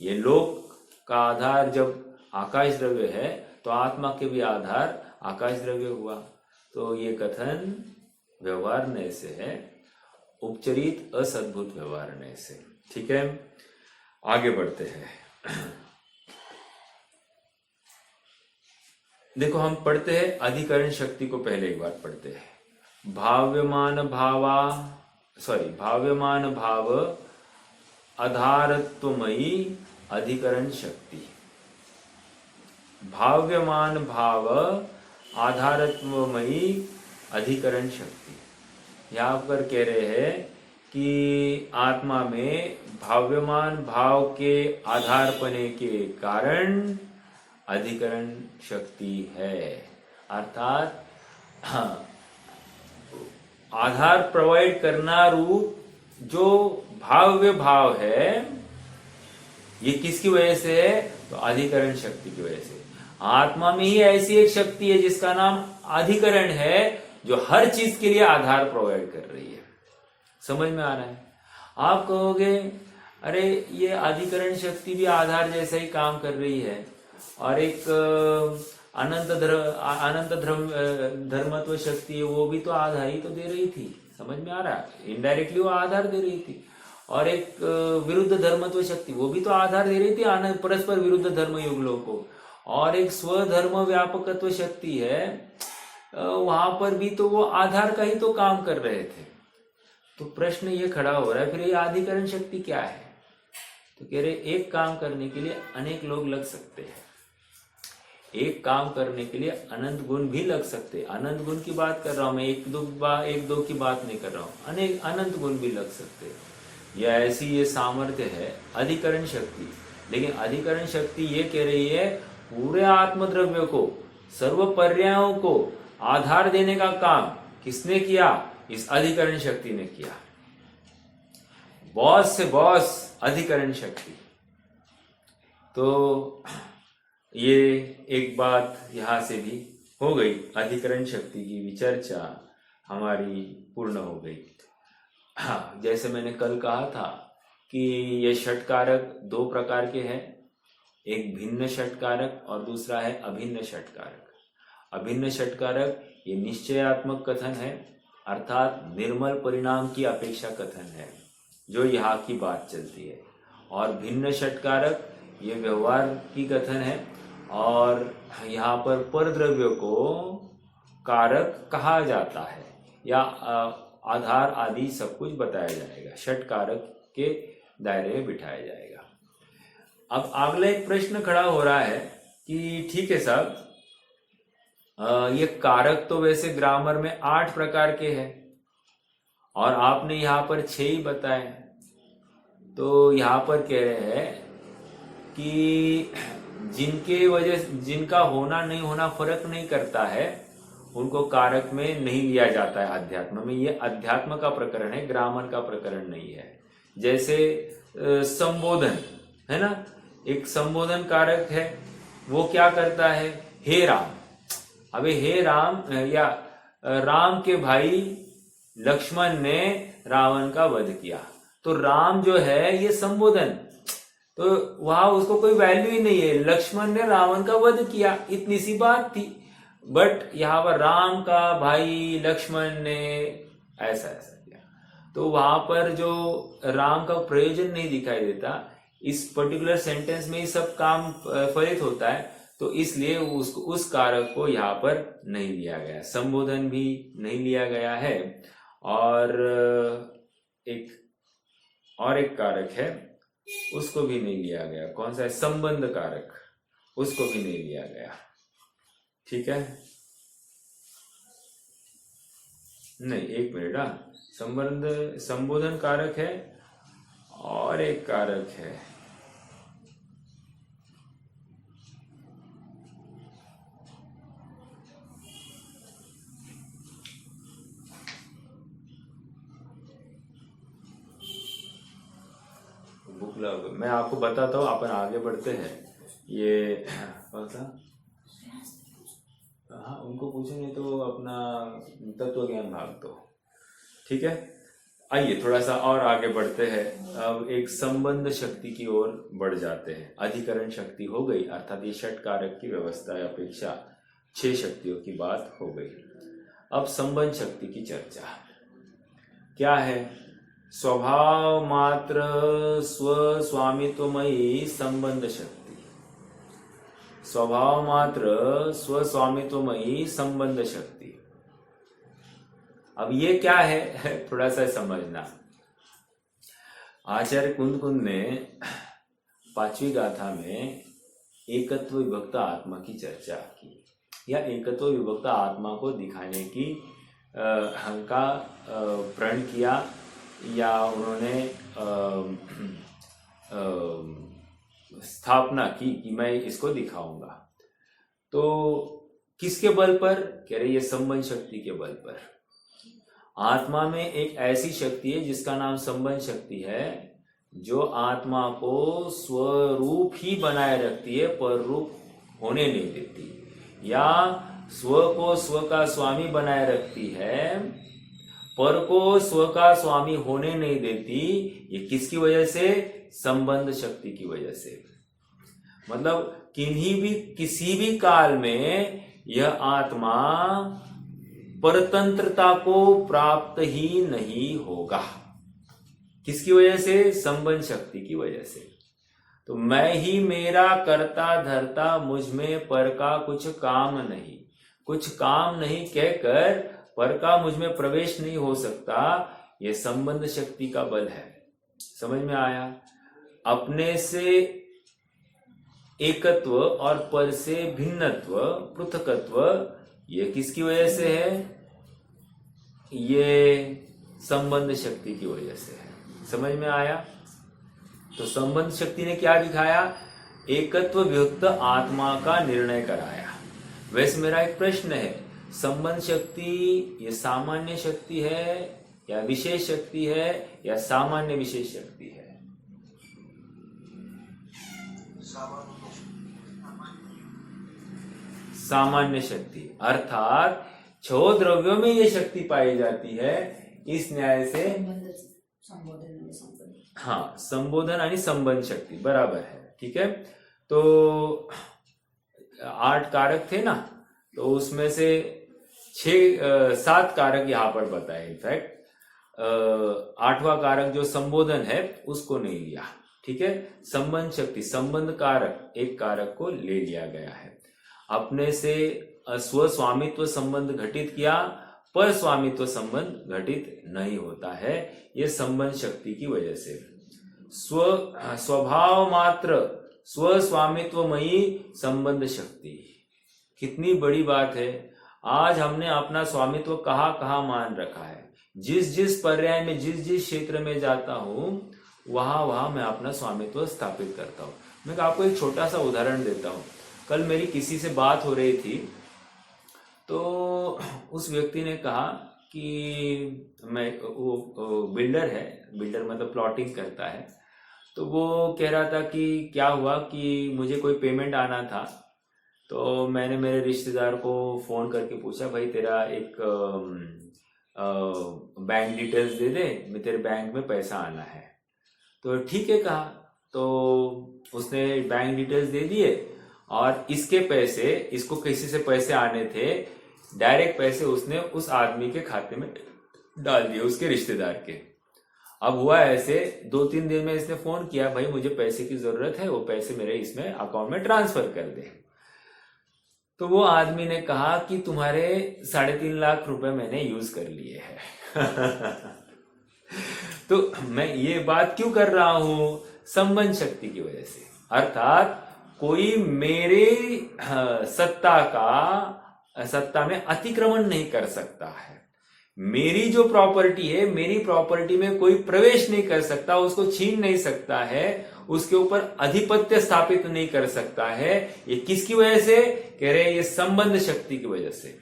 ये लोक का आधार जब आकाश द्रव्य है तो आत्मा के भी आधार आकाश द्रव्य हुआ। तो ये कथन व्यवहार नए से है, उपचरित असद्भुत व्यवहार नए से। ठीक है, आगे बढ़ते हैं। देखो, हम पढ़ते हैं अधिकरण शक्ति को। पहले एक बार पढ़ते हैं। भाव्यमान भाव आधारत्वमयी अधिकरण शक्ति। भाव्यमान भाव आधारत्वमयी अधिकरण शक्ति। यहां पर कह रहे हैं कि आत्मा में भाव्यमान भाव के आधारपने के कारण अधिकरण शक्ति है। अर्थात आधार प्रोवाइड करना रूप जो भाव्य भाव है, ये किसकी वजह से है? तो अधिकरण शक्ति की वजह से। आत्मा में ही ऐसी एक शक्ति है जिसका नाम अधिकरण है, जो हर चीज के लिए आधार प्रोवाइड कर रही है। समझ में आ रहा है? आप कहोगे अरे ये अधिकरण शक्ति भी आधार जैसा ही काम कर रही है, और एक अनंत धर्मत्व शक्ति है, वो भी तो आधार ही तो दे रही थी। समझ में आ रहा है? इनडायरेक्टली वो आधार दे रही थी। और एक विरुद्ध धर्मत्व शक्ति, वो भी तो आधार दे रही थी परस्पर विरुद्ध धर्म युगलों को। और एक स्वधर्म व्यापकत्व शक्ति है, वहां पर भी तो वो आधार का ही तो काम कर रहे थे। तो प्रश्न ये खड़ा हो रहा है, फिर ये अधिकरण शक्ति क्या है? तो कह रहे एक काम करने के लिए अनेक लोग लग सकते हैं, एक काम करने के लिए अनंत गुण भी लग सकते हैं। अनंत गुण की बात कर रहा हूं मैं, एक दो की बात नहीं कर रहा हूं। अनंत गुण भी लग सकते हैं। यह ऐसी ये सामर्थ्य है अधिकरण शक्ति। लेकिन अधिकरण शक्ति ये कह रही है पूरे आत्मद्रव्य को, सर्व पर्यायों को आधार देने का काम किसने किया? इस अधिकरण शक्ति ने किया। बॉस से बॉस अधिकरण शक्ति। तो ये एक बात यहां से भी हो गई। अधिकरण शक्ति की विचर्चा हमारी पूर्ण हो गई। हाँ, जैसे मैंने कल कहा था कि ये षटकारक दो प्रकार के हैं, एक भिन्न षटकारक और दूसरा है अभिन्न षटकारक। अभिन्न षटकारक ये निश्चयात्मक कथन है, अर्थात निर्मल परिणाम की अपेक्षा कथन है, जो यहाँ की बात चलती है। और भिन्न षटकारक ये व्यवहार की कथन है, और यहाँ पर परद्रव्य को कारक कहा जाता है या आधार आदि सब कुछ बताया जाएगा, षटकारक के दायरे में बिठाया जाएगा। अब अगला एक प्रश्न खड़ा हो रहा है कि ठीक है साहब, ये कारक तो वैसे ग्रामर में 8 प्रकार के हैं और आपने यहाँ पर 6 ही बताए, तो यहाँ पर कह रहे हैं कि जिनका होना नहीं होना फर्क नहीं करता है उनको कारक में नहीं लिया जाता है अध्यात्म में। ये अध्यात्म का प्रकरण है, ग्रामर का प्रकरण नहीं है। जैसे संबोधन है ना, एक संबोधन कारक है, वो क्या करता है, हे राम। अबे हे राम, या राम के भाई लक्ष्मण ने रावण का वध किया, तो राम जो है ये संबोधन, तो वहां उसको कोई वैल्यू ही नहीं है। लक्ष्मण ने रावण का वध किया, इतनी सी बात थी, बट यहाँ पर राम का भाई लक्ष्मण ने ऐसा किया, तो वहां पर जो राम का प्रयोजन नहीं दिखाई देता। इस पर्टिकुलर सेंटेंस में ही सब काम फलित होता है, तो इसलिए उस कारक को यहाँ पर नहीं लिया गया, संबोधन भी नहीं लिया गया है। और एक कारक है, उसको भी नहीं लिया गया। कौन सा है, संबंध कारक, उसको भी नहीं लिया गया। ठीक है, नहीं एक मिनट, संबोधन कारक है और एक कारक है, मैं आपको बताता हूँ, अपन आगे बढ़ते हैं। ये कौन सा, हाँ उनको पूछेंगे तो अपना तत्व ज्ञान भाग तो ठीक है। आइए थोड़ा सा और आगे बढ़ते हैं। अब एक संबंध शक्ति की ओर बढ़ जाते हैं। अधिकरण शक्ति हो गई, अर्थात ये षट कारक की व्यवस्था अपेक्षा 6 शक्तियों की बात हो गई। अब संबंध शक्ति की चर्चा क्या है। स्वभाव मात्र स्वस्वामित्वमयी संबंध शक्ति, स्वभाव मात्र स्वस्वामित्वमयी संबंध शक्ति। अब ये क्या है थोड़ा सा समझना। आचार्य कुंद ने 5वीं गाथा में एकत्व विभक्त आत्मा की चर्चा की, या एकत्व विभक्त आत्मा को दिखाने की का प्रण किया, या उन्होंने स्थापना की कि मैं इसको दिखाऊंगा। तो किसके बल पर कह रहे, ये संबंध शक्ति के बल पर। आत्मा में एक ऐसी शक्ति है जिसका नाम संबंध शक्ति है, जो आत्मा को स्वरूप ही बनाए रखती है, पर रूप होने नहीं देती, या स्व को स्व का स्वामी बनाए रखती है, पर को स्व का स्वामी होने नहीं देती। ये किसकी वजह से, संबंध शक्ति की वजह से। मतलब किसी भी काल में यह आत्मा परतंत्रता को प्राप्त ही नहीं होगा। किसकी वजह से, संबंध शक्ति की वजह से। तो मैं ही मेरा करता धरता, मुझ में पर का कुछ काम नहीं, कुछ काम नहीं कहकर पर का मुझ में प्रवेश नहीं हो सकता। यह संबंध शक्ति का बल है। समझ में आया। अपने से एकत्व और पर से भिन्नत्व, पृथकत्व, ये किसकी वजह से है, ये संबंध शक्ति की वजह से है। समझ में आया। तो संबंध शक्ति ने क्या दिखाया, एकत्व विभक्त आत्मा का निर्णय कराया। वैसे मेरा एक प्रश्न है, संबंध शक्ति ये सामान्य शक्ति है या विशेष शक्ति है, या सामान्य विशेष शक्ति है? सामान्य शक्ति, अर्थात 6 द्रव्यों में ये शक्ति पाई जाती है। इस न्याय से हाँ, संबोधन आणि संबंध शक्ति बराबर है। ठीक है। तो 8 कारक थे ना, तो उसमें से 7 कारक यहां पर बताए। इनफैक्ट 8वां कारक जो संबोधन है उसको नहीं लिया। ठीक है, संबंध शक्ति, संबंध कारक, एक कारक को ले लिया गया है। अपने से स्व स्वामित्व संबंध घटित किया, पर स्वामित्व संबंध घटित नहीं होता है, यह संबंध शक्ति की वजह से। स्वभाव मात्र स्व स्वामित्वमयी संबंध शक्ति, कितनी बड़ी बात है। आज हमने अपना स्वामित्व कहाँ मान रखा है। जिस जिस पर्याय में, जिस जिस क्षेत्र में जाता हूं, वहां मैं अपना स्वामित्व स्थापित करता हूं। मैं आपको एक छोटा सा उदाहरण देता हूं। कल मेरी किसी से बात हो रही थी, तो उस व्यक्ति ने कहा कि वो बिल्डर है, बिल्डर मतलब प्लॉटिंग करता है। तो वो कह रहा था कि क्या हुआ कि मुझे कोई पेमेंट आना था, तो मैंने मेरे रिश्तेदार को फोन करके पूछा, भाई तेरा एक बैंक डिटेल्स दे दे, मैं तेरे बैंक में पैसा आना है। तो ठीक है कहा, तो उसने बैंक डिटेल्स दे दिए और इसके पैसे, इसको किसी से पैसे आने थे, डायरेक्ट पैसे उसने उस आदमी के खाते में डाल दिए, उसके रिश्तेदार के। अब हुआ ऐसे, 2-3 दिन में इसने फोन किया, भाई मुझे पैसे की जरूरत है, वो पैसे मेरे इसमें अकाउंट में ट्रांसफर कर दे। तो वो आदमी ने कहा कि तुम्हारे 3.5 लाख रुपए मैंने यूज कर लिए हैं। तो मैं ये बात क्यों कर रहा हूं? संबंध शक्ति की वजह से। अर्थात कोई मेरे सत्ता में अतिक्रमण नहीं कर सकता है। मेरी जो प्रॉपर्टी है, मेरी प्रॉपर्टी में कोई प्रवेश नहीं कर सकता, उसको छीन नहीं सकता है, उसके ऊपर अधिपत्य स्थापित नहीं कर सकता है। ये किसकी वजह से कह रहे हैं? ये संबंध शक्ति की वजह से।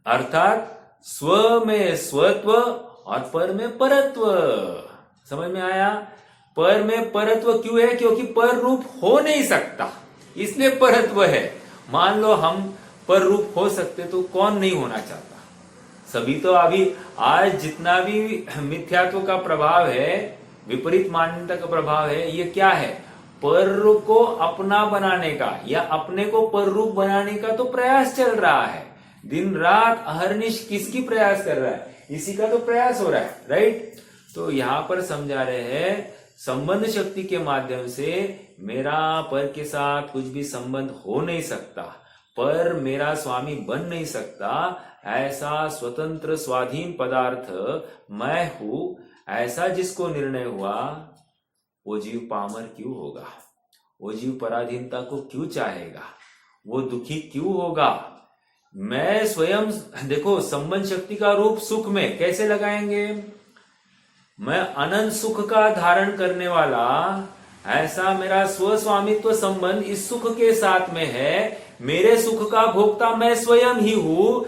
अर्थात स्व में स्वत्व और पर में परत्व। समझ में आया? पर में परत्व क्यों है? क्योंकि पर रूप हो नहीं सकता, इसलिए परत्व है। मान लो हम पर रूप हो सकते तो कौन नहीं होना चाहता? सभी तो अभी आज जितना भी मिथ्यात्व का प्रभाव है, विपरीत मान्यता का प्रभाव है, ये क्या है? पर को अपना बनाने का या अपने को पर रूप बनाने का तो प्रयास चल रहा है। दिन रात अहर्निश किसकी प्रयास कर रहा है? इसी का तो प्रयास हो रहा है, राइट? तो यहां पर समझा रहे हैं, संबंध शक्ति के माध्यम से मेरा पर के साथ कुछ भी संबंध हो नहीं सकता, पर मेरा स्वामी बन नहीं सकता। ऐसा स्वतंत्र स्वाधीन पदार्थ मैं हूं, ऐसा जिसको निर्णय हुआ, वो जीव पामर क्यों होगा? वो जीव पराधीनता को क्यों चाहेगा? वो दुखी क्यों होगा? मैं स्वयं, देखो संबंध शक्ति का रूप सुख में कैसे लगाएंगे? मैं अनंत सुख का धारण करने वाला, ऐसा मेरा स्वस्वामित्व संबंध इस सुख के साथ में है। मेरे सुख का भोक्ता मैं स्वयं ही हूं।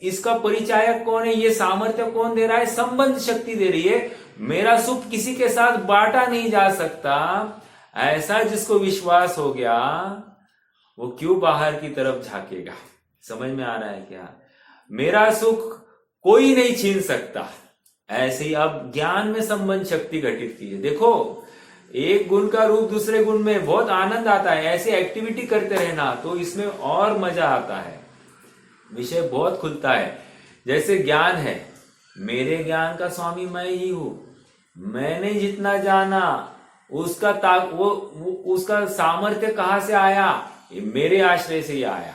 इसका परिचायक कौन है? ये सामर्थ्य कौन दे रहा है? संबंध शक्ति दे रही है। मेरा सुख किसी के साथ बांटा नहीं जा सकता, ऐसा जिसको विश्वास हो गया, वो क्यों बाहर की तरफ झांकेगा? समझ में आ रहा है क्या? मेरा सुख कोई नहीं छीन सकता। ऐसे ही अब ज्ञान में संबंध शक्ति घटित की है। देखो, एक गुण का रूप दूसरे गुण में बहुत आनंद आता है। ऐसी एक्टिविटी करते रहना तो इसमें और मजा आता है, विषय बहुत खुलता है। जैसे ज्ञान है, मेरे ज्ञान का स्वामी मैं ही हूं। मैंने जितना जाना उसका सामर्थ्य कहां से आया? ये मेरे आश्रय से ही आया।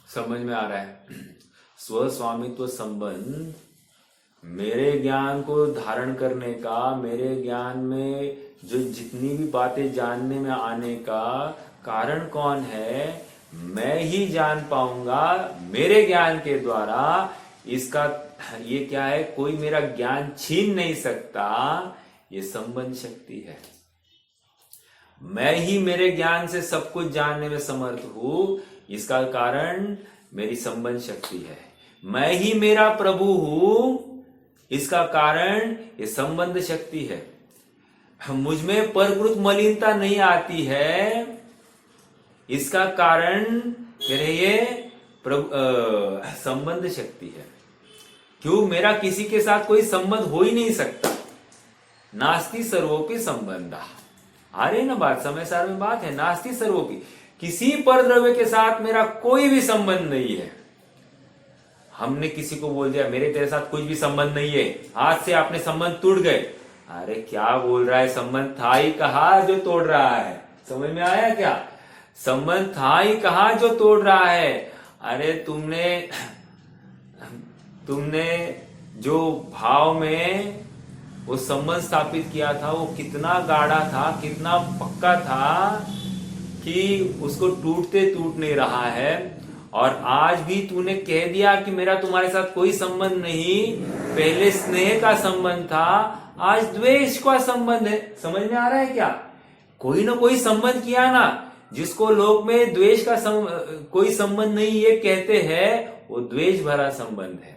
समझ में आ रहा है? स्व स्वामित्व संबंध मेरे ज्ञान को धारण करने का, मेरे ज्ञान में जो जितनी भी बातें जानने में आने का कारण कौन है? मैं ही जान पाऊंगा मेरे ज्ञान के द्वारा। इसका ये क्या है, कोई मेरा ज्ञान छीन नहीं सकता, ये संबंध शक्ति है। मैं ही मेरे ज्ञान से सब कुछ जानने में समर्थ हूं, इसका कारण मेरी संबंध शक्ति है। मैं ही मेरा प्रभु हूं, इसका कारण ये संबंध शक्ति है। मुझ में परकृत मलिनता नहीं आती है, इसका कारण कह रहे ये संबंध शक्ति है। क्यों? मेरा किसी के साथ कोई संबंध हो ही नहीं सकता। नास्ति सर्वोपि संबंधा, आ रही ना बात, समय सार में बात है। नास्ति सर्वोपि, किसी पर द्रव्य के साथ मेरा कोई भी संबंध नहीं है। हमने किसी को बोल दिया मेरे तेरे साथ कुछ भी संबंध नहीं है, आज से आपने संबंध टूट गए। अरे क्या बोल रहा है, संबंध था ही कहा जो तोड़ रहा है। समझ में आया क्या? संबंध था ही कहा जो तोड़ रहा है। अरे तुमने जो भाव में वो संबंध स्थापित किया था, वो कितना गाढ़ा था, कितना पक्का था कि उसको टूटते टूट नहीं रहा है। और आज भी तूने कह दिया कि मेरा तुम्हारे साथ कोई संबंध नहीं, पहले स्नेह का संबंध था, आज द्वेष का संबंध है। समझ में आ रहा है क्या? कोई ना कोई संबंध किया ना, जिसको लोग में द्वेष का कोई संबंध नहीं ये कहते हैं, वो द्वेष भरा संबंध है।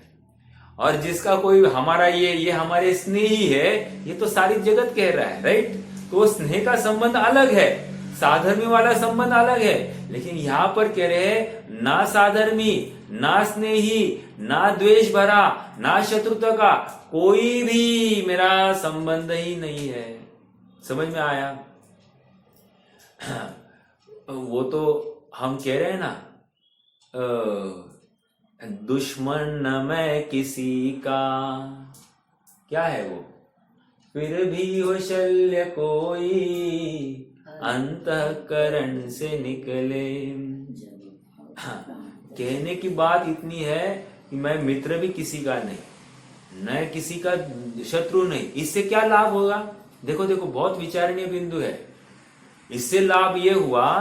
और जिसका कोई हमारा ये हमारे स्नेही है, ये तो सारी जगत कह रहा है, राइट? तो स्नेह का संबंध अलग है, साधर्मी वाला संबंध अलग है। लेकिन यहां पर कह रहे हैं ना साधर्मी, ना स्नेही, ना द्वेष भरा, ना शत्रुता का कोई भी मेरा संबंध ही नहीं है। समझ में आया? वो तो हम कह रहे हैं ना, दुश्मन न मैं किसी का, क्या है वो, फिर भी हो शल्य कोई अंतःकरण से निकले। हाँ, कहने की बात इतनी है कि मैं मित्र भी किसी का नहीं, न किसी का शत्रु नहीं। इससे क्या लाभ होगा? देखो देखो, बहुत विचारणीय बिंदु है। इससे लाभ ये हुआ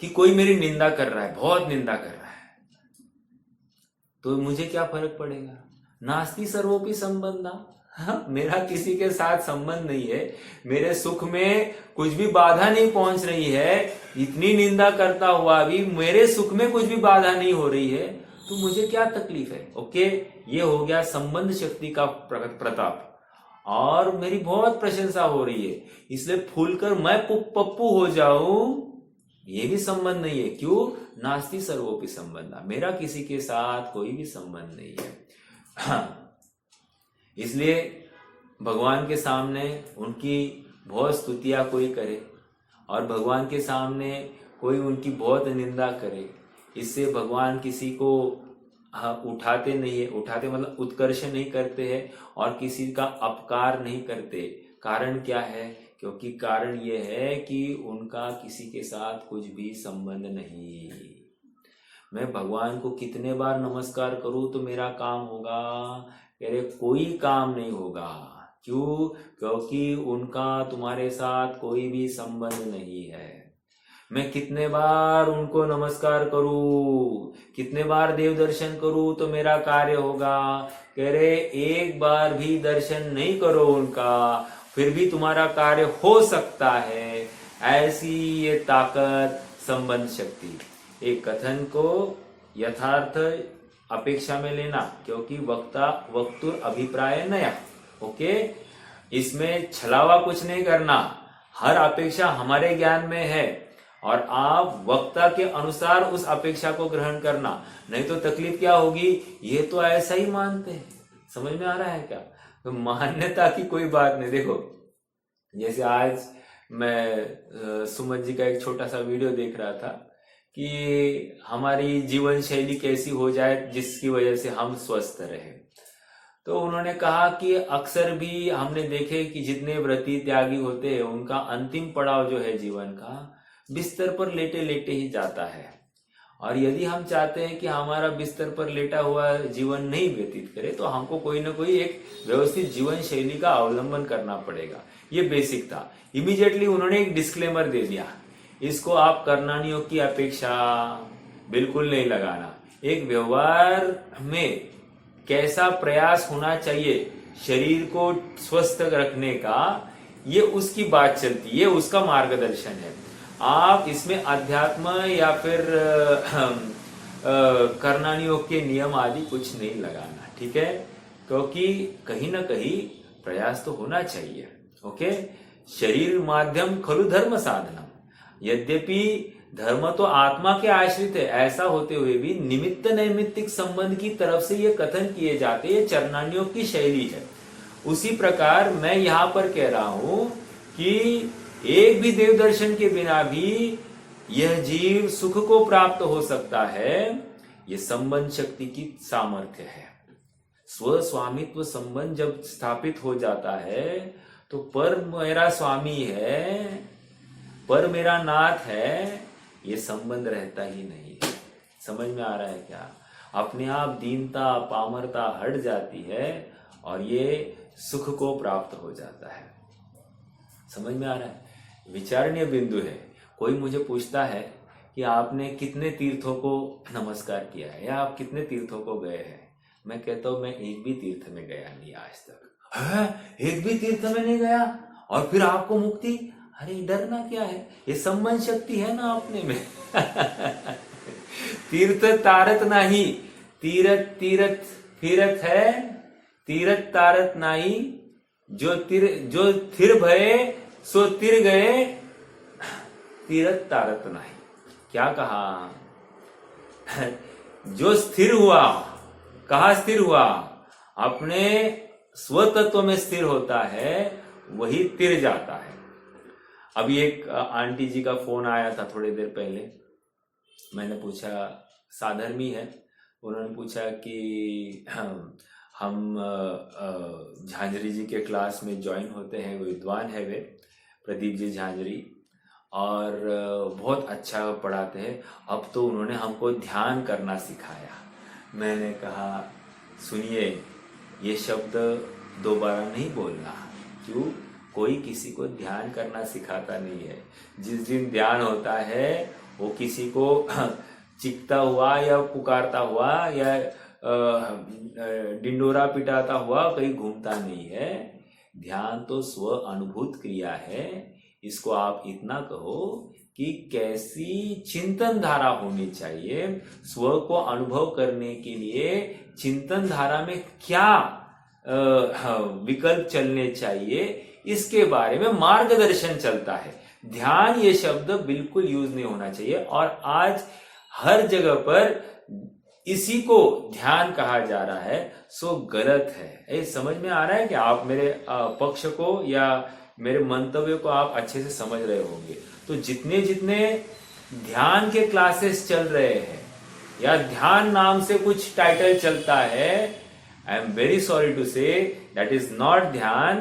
कि कोई मेरी निंदा कर रहा है, बहुत निंदा कर रहा है, तो मुझे क्या फर्क पड़ेगा? नास्ति सर्वोपि संबंधा, मेरा किसी के साथ संबंध नहीं है, मेरे सुख में कुछ भी बाधा नहीं पहुंच रही है, इतनी निंदा करता हुआ भी मेरे सुख में कुछ भी बाधा नहीं हो रही है, तो मुझे क्या तकलीफ है? ओके, ये हो गया संबंध शक्ति का प्रताप, और मेरी बहुत प्रशंसा हो रही है, इसलिए फूलकर मैं पप्पू हो जाऊं, ये भी संबंध नहीं है। क्यों? नास्ति सर्वोपि संबंधा, मेरा किसी के साथ कोई भी संबंध नहीं है। इसलिए भगवान के सामने उनकी बहुत स्तुतियां कोई करे, और भगवान के सामने कोई उनकी बहुत निंदा करे, इससे भगवान किसी को उठाते नहीं है। उठाते मतलब उत्कर्ष नहीं करते हैं, और किसी का अपकार नहीं करते। कारण क्या है? क्योंकि कारण ये है कि उनका किसी के साथ कुछ भी संबंध नहीं। मैं भगवान को कितने बार नमस्कार करूं तो मेरा काम होगा? कह रहे कोई काम नहीं होगा। क्यों? क्योंकि उनका तुम्हारे साथ कोई भी संबंध नहीं है। मैं कितने बार उनको नमस्कार करूं, कितने बार देव दर्शन करूं तो मेरा कार्य होगा? कह रहे एक बार भी दर्शन नहीं करो उनका, फिर भी तुम्हारा कार्य हो सकता है। ऐसी ये ताकत संबंध शक्ति। एक कथन को यथार्थ अपेक्षा में लेना, क्योंकि वक्तुर अभिप्राय नया। ओके, इसमें छलावा कुछ नहीं करना, हर अपेक्षा हमारे ज्ञान में है, और आप वक्ता के अनुसार उस अपेक्षा को ग्रहण करना, नहीं तो तकलीफ क्या होगी? ये तो ऐसा ही मानते हैं। समझ में आ रहा है क्या? तो मान्यता की कोई बात नहीं। देखो, जैसे आज मैं सुमन जी का एक छोटा सा वीडियो देख रहा था कि हमारी जीवन शैली कैसी हो जाए जिसकी वजह से हम स्वस्थ रहे। तो उन्होंने कहा कि अक्सर भी हमने देखे कि जितने व्रती त्यागी होते हैं, उनका अंतिम पड़ाव जो है जीवन का, बिस्तर पर लेटे लेटे ही जाता है। और यदि हम चाहते हैं कि हमारा बिस्तर पर लेटा हुआ जीवन नहीं व्यतीत करे, तो हमको कोई ना कोई एक व्यवस्थित जीवन शैली का अवलंबन करना पड़ेगा। ये बेसिक था। इमीडिएटली उन्होंने एक डिस्क्लेमर दे दिया, इसको आप कर्णानियों की अपेक्षा बिल्कुल नहीं लगाना। एक व्यवहार में कैसा प्रयास होना चाहिए शरीर को स्वस्थ रखने का, ये उसकी बात चलती है, ये उसका मार्गदर्शन है। आप इसमें अध्यात्म या फिर करणानी योग के नियम आदि कुछ नहीं लगाना, ठीक है, क्योंकि कहीं ना कहीं प्रयास तो होना चाहिए। ओके, शरीर माध्यम खलु धर्म साधनम, यद्यपि धर्म तो आत्मा के आश्रित है, ऐसा होते हुए भी निमित्त नैमित्तिक संबंध की तरफ से ये कथन किए जाते, ये चरणानी योग की शैली है। उसी प्रकार मैं यहां पर कह रहा हूं कि एक भी देव दर्शन के बिना भी यह जीव सुख को प्राप्त हो सकता है। यह संबंध शक्ति की सामर्थ्य है। स्व स्वामित्व संबंध जब स्थापित हो जाता है तो पर मेरा स्वामी है, पर मेरा नाथ है, ये संबंध रहता ही नहीं है। समझ में आ रहा है क्या? अपने आप दीनता पामरता हट जाती है और ये सुख को प्राप्त हो जाता है। समझ में आ रहा है? विचारणीय बिंदु है। कोई मुझे पूछता है कि आपने कितने तीर्थों को नमस्कार किया है या आप कितने तीर्थों को गए हैं, मैं कहता हूं मैं एक भी तीर्थ में गया नहीं आज तक। है? एक भी तीर्थ में नहीं गया और फिर आपको मुक्ति? अरे डरना क्या है, ये संबंध शक्ति है ना अपने में। तीर्थ तारत नाही, तीरथ तीरथ फिरत है, तीरथ तारत नाही, जो थिर भये सो तिर गए, तीरथ तारत नाही। क्या कहा? जो स्थिर हुआ, कहा स्थिर हुआ? अपने स्वतत्व में स्थिर होता है, वही तिर जाता है। अभी एक आंटी जी का फोन आया था थोड़ी देर पहले। मैंने पूछा, साधर्मी है, उन्होंने पूछा कि हम झांझरी जी के क्लास में ज्वाइन होते हैं, विद्वान है वे, प्रदीप जी झांझरी, और बहुत अच्छा पढ़ाते हैं। अब तो उन्होंने हमको ध्यान करना सिखाया। मैंने कहा सुनिए, ये शब्द दोबारा नहीं बोलना। क्यों? कोई किसी को ध्यान करना सिखाता नहीं है। जिस दिन ध्यान होता है वो किसी को चिकता हुआ या पुकारता हुआ या डिंडोरा पिटाता हुआ कहीं घूमता नहीं है। ध्यान तो स्व अनुभूत क्रिया है। इसको आप इतना कहो कि कैसी चिंतन धारा होनी चाहिए, स्व को अनुभव करने के लिए चिंतन धारा में क्या विकल्प चलने चाहिए, इसके बारे में मार्गदर्शन चलता है। ध्यान ये शब्द बिल्कुल यूज नहीं होना चाहिए और आज हर जगह पर इसी को ध्यान कहा जा रहा है, सो गलत है। ये समझ में आ रहा है कि आप मेरे पक्ष को या मेरे मंतव्य को आप अच्छे से समझ रहे होंगे। तो जितने जितने ध्यान के क्लासेस चल रहे हैं या ध्यान नाम से कुछ टाइटल चलता है, I am very sorry to say that is not ध्यान,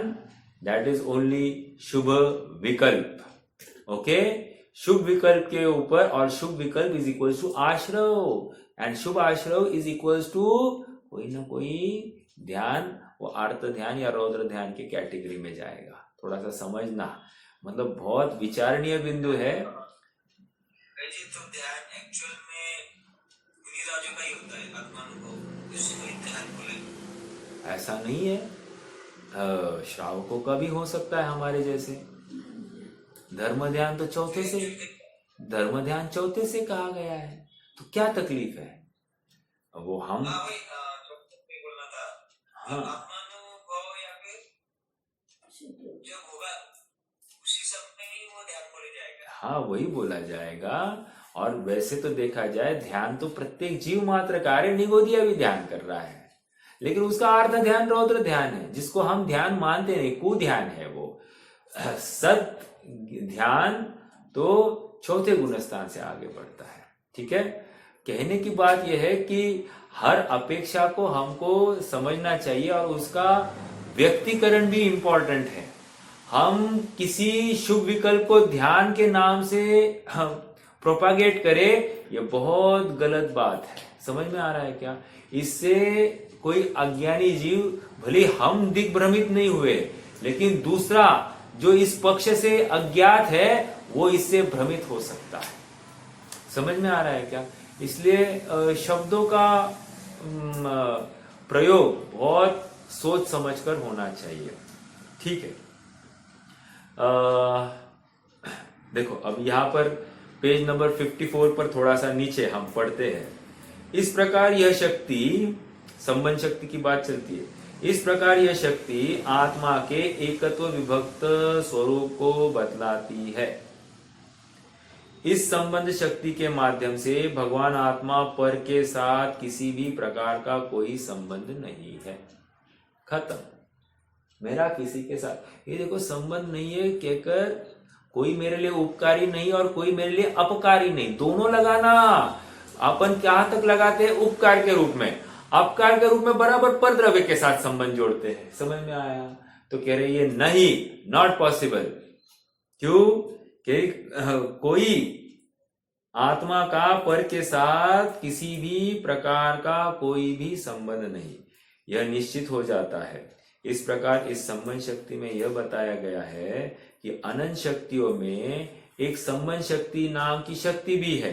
दैट इज ओनली शुभ विकल्प। ओके, शुभ विकल्प के ऊपर, और शुभ विकल्प इज इक्वल टू आश्रव, एंड शुभ आश्रव इज इक्वल टू कोई ना कोई ध्यान, वो आर्त ध्यान या रौद्र ध्यान की कैटेगरी में जाएगा। थोड़ा सा समझना, मतलब बहुत विचारणीय बिंदु है। तो ध्यान एक्चुअल में गिरिराजों का ही होता है, आत्मानुभव, इसको ध्यान बोले। ऐसा नहीं है, श्रावकों का भी हो सकता है हमारे जैसे। धर्म ध्यान तो चौथे से, धर्म ध्यान चौथे से कहा गया है, तो क्या तकलीफ है? वो हम बोलना था। हाँ, आत्मानुभव या फिर जब होगा उसी समय ही वो ध्यान बोले जाएगा। हाँ, वही बोला जाएगा। और वैसे तो देखा जाए ध्यान तो प्रत्येक जीव मात्र कार्य, निगोदिया भी ध्यान कर रहा है, लेकिन उसका अर्थ ध्यान रौद्र ध्यान है, जिसको हम ध्यान मानते नहीं, कुध्यान है वो। सत ध्यान तो चौथे गुणस्थान से आगे बढ़ता है। ठीक है, कहने की बात यह है कि हर अपेक्षा को हमको समझना चाहिए और उसका व्यक्तिकरण भी इंपॉर्टेंट है। हम किसी शुभ विकल्प को ध्यान के नाम से प्रोपागेट करें, ये बहुत गलत बात है। समझ में आ रहा है क्या? इससे कोई अज्ञानी जीव, भले हम दिग्भ्रमित नहीं हुए, लेकिन दूसरा जो इस पक्ष से अज्ञात है वो इससे भ्रमित हो सकता है। समझ में आ रहा है क्या? इसलिए शब्दों का प्रयोग बहुत सोच समझकर होना चाहिए। ठीक है, देखो अब यहाँ पर पेज नंबर 54 पर थोड़ा सा नीचे हम पढ़ते हैं। इस प्रकार यह शक्ति, संबंध शक्ति की बात चलती है, इस प्रकार यह शक्ति आत्मा के एकत्व विभक्त स्वरूप को बतलाती है। इस संबंध शक्ति के माध्यम से भगवान आत्मा पर के साथ किसी भी प्रकार का कोई संबंध नहीं है। खत्म, मेरा किसी के साथ, ये देखो संबंध नहीं है कहकर कोई मेरे लिए उपकारी नहीं और कोई मेरे लिए अपकारी नहीं, दोनों लगाना। अपन क्या तक लगाते हैं? उपकार के रूप में, अपकार के रूप में बराबर परद्रव्य के साथ संबंध जोड़ते हैं। समझ में आया? तो कह रहे ये नहीं, नॉट पॉसिबल। क्यों? कि कोई आत्मा का पर के साथ किसी भी प्रकार का कोई भी संबंध नहीं, यह निश्चित हो जाता है। इस प्रकार इस संबंध शक्ति में यह बताया गया है कि अनंत शक्तियों में एक संबंध शक्ति नाम की शक्ति भी है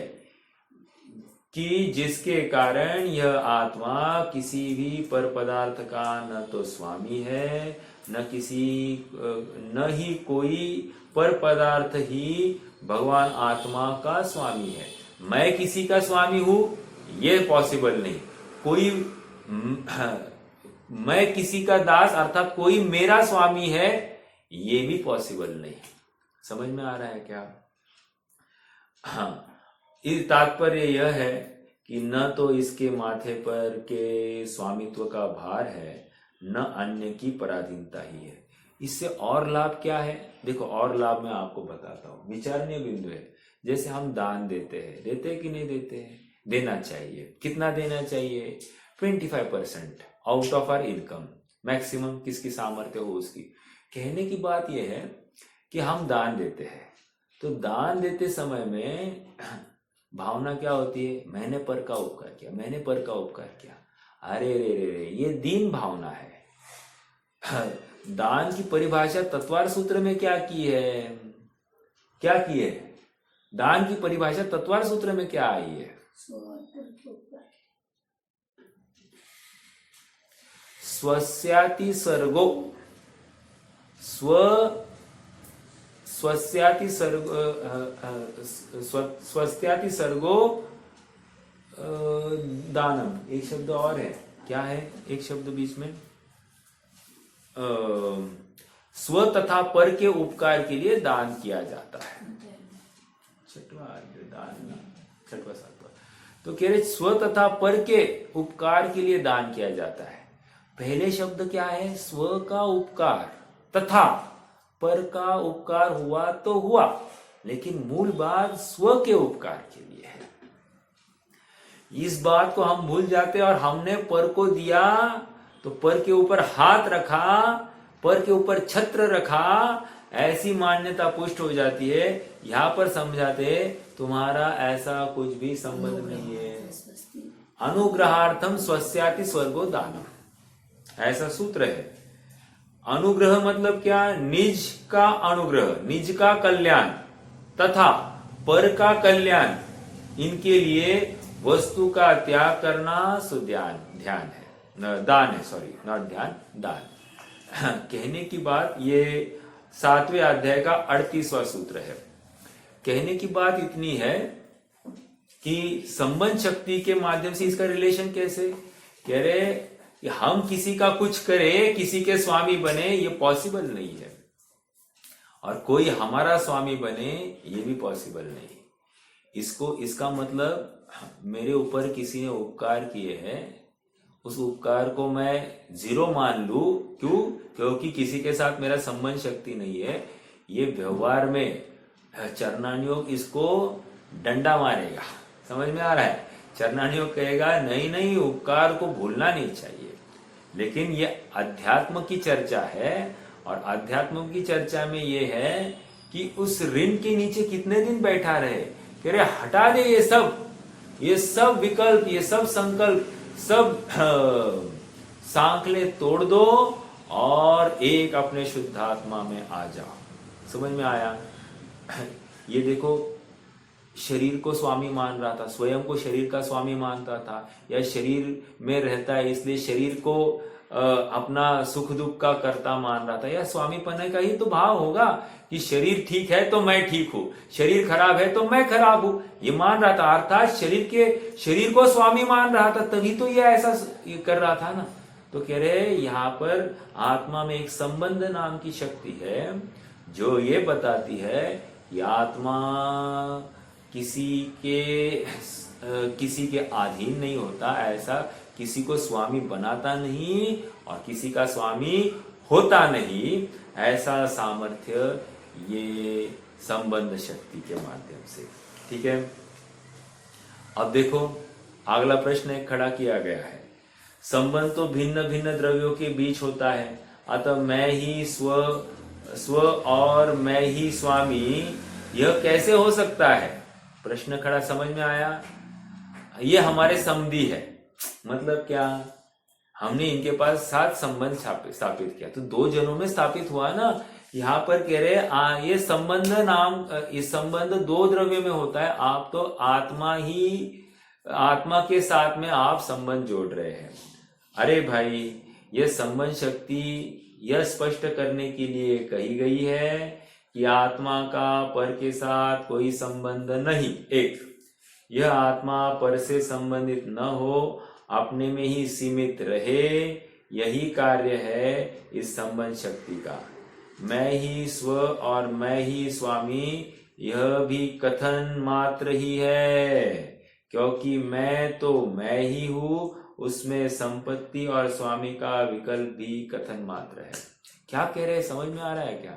कि जिसके कारण यह आत्मा किसी भी पर पदार्थ का न तो स्वामी है, न ही कोई पर पदार्थ ही भगवान आत्मा का स्वामी है। मैं किसी का स्वामी हूं, ये पॉसिबल नहीं। कोई मैं किसी का दास अर्थात कोई मेरा स्वामी है, ये भी पॉसिबल नहीं। समझ में आ रहा है क्या? हाँ, इस तात्पर्य यह है कि न तो इसके माथे पर के स्वामित्व का भार है, न अन्य की पराधीनता ही है। इससे और लाभ क्या है? देखो और लाभ मैं आपको बताता हूं, विचारणीय बिंदु है। जैसे हम दान देते हैं कि नहीं देते हैं? देना चाहिए। कितना देना चाहिए? 25% out of our income, maximum किसकी सामर्थ्य हो उसकी। कहने की बात यह है कि हम दान देते हैं, तो दान देते समय में भावना क्या होती है? मैंने पर का उपकार किया, मैंने पर का उपकार किया। अरे रे रे रे, ये दीन भावना है। दान की परिभाषा तत्वार सूत्र में क्या की है? क्या की है? दान की परिभाषा तत्वार सूत्र में क्या आई है? स्वस्याति सर्गो, स्वस्याति सर्गो दानम। एक शब्द और है, क्या है एक शब्द बीच में? स्व तथा पर के उपकार के लिए दान किया जाता है। छठवा सातवां। तो कह रहे स्व तथा पर के उपकार के लिए दान किया जाता है। पहले शब्द क्या है? स्व का उपकार, तथा पर का उपकार हुआ तो हुआ, लेकिन मूल बात स्व के उपकार के लिए है। इस बात को हम भूल जाते और हमने पर को दिया तो पर के ऊपर हाथ रखा, पर के ऊपर छत्र रखा, ऐसी मान्यता पुष्ट हो जाती है। यहां पर समझाते तुम्हारा ऐसा कुछ भी संबंध नहीं है। अनुग्रहार्थम स्वस्याति स्वर्गो दानम, ऐसा सूत्र है। अनुग्रह मतलब क्या? निज का अनुग्रह, निज का कल्याण तथा पर का कल्याण, इनके लिए वस्तु का त्याग करना सुध्यान, ध्यान है, दान है, सॉरी नॉट ध्यान, दान। कहने की बात ये 7वें अध्याय का 38वां सूत्र है। कहने की बात इतनी है कि संबंध शक्ति के माध्यम से इसका रिलेशन कैसे? कह रहे कि हम किसी का कुछ करें, किसी के स्वामी बने, ये पॉसिबल नहीं है, और कोई हमारा स्वामी बने, ये भी पॉसिबल नहीं। इसका मतलब मेरे ऊपर किसी ने उपकार किए हैं, उस उपकार को मैं जीरो मान लूं। क्यों? क्योंकि किसी के साथ मेरा संबंध शक्ति नहीं है। ये व्यवहार में चरणानियोग इसको डंडा मारेगा। समझ में आ रहा है? चरणानियोग कहेगा नहीं नहीं, उपकार को भूलना नहीं चाहिए। लेकिन ये अध्यात्म की चर्चा है, और अध्यात्म की चर्चा में ये है कि उस ऋण के नीचे कितने दिन बैठा रहे। कह रहे हटा दे ये सब विकल्प, ये सब संकल्प, सब सांकले तोड़ दो और एक अपने शुद्धात्मा में आ जाओ। समझ में आया? ये देखो शरीर को स्वामी मान रहा था, स्वयं को शरीर का स्वामी मानता था, या शरीर में रहता है इसलिए शरीर को अपना सुख दुख का कर्ता मान रहा था, या स्वामीपन का ही तो भाव होगा कि शरीर ठीक है तो मैं ठीक हूं, शरीर खराब है तो मैं खराब हूं, ये मान रहा था। अर्थात शरीर को स्वामी मान रहा था, तभी तो ये ऐसा कर रहा था ना। तो कह रहे यहाँ पर आत्मा में एक संबंध नाम की शक्ति है जो ये बताती है कि आत्मा किसी के अधीन नहीं होता, ऐसा किसी को स्वामी बनाता नहीं और किसी का स्वामी होता नहीं, ऐसा सामर्थ्य ये संबंध शक्ति के माध्यम से। ठीक है, अब देखो अगला प्रश्न एक खड़ा किया गया है, संबंध तो भिन्न भिन्न द्रव्यों के बीच होता है, अतः मैं ही स्व और मैं ही स्वामी, यह कैसे हो सकता है? प्रश्न खड़ा समझ में आया? ये हमारे समधी है, मतलब क्या, हमने इनके पास साथ संबंध स्थापित किया, तो दो जनों में स्थापित हुआ ना। यहाँ पर कह रहे ये संबंध दो द्रव्य में होता है, आप तो आत्मा के साथ में आप संबंध जोड़ रहे हैं। अरे भाई, यह संबंध शक्ति यह स्पष्ट करने के लिए कही गई है कि आत्मा का पर के साथ कोई संबंध नहीं। एक, यह आत्मा पर से संबंधित न हो, अपने में ही सीमित रहे, यही कार्य है इस संबंध शक्ति का। मैं ही स्व और मैं ही स्वामी, यह भी कथन मात्र ही है, क्योंकि मैं तो मैं ही हूं, उसमें संपत्ति और स्वामी का विकल्प भी कथन मात्र है। क्या कह रहे हैं, समझ में आ रहा है क्या?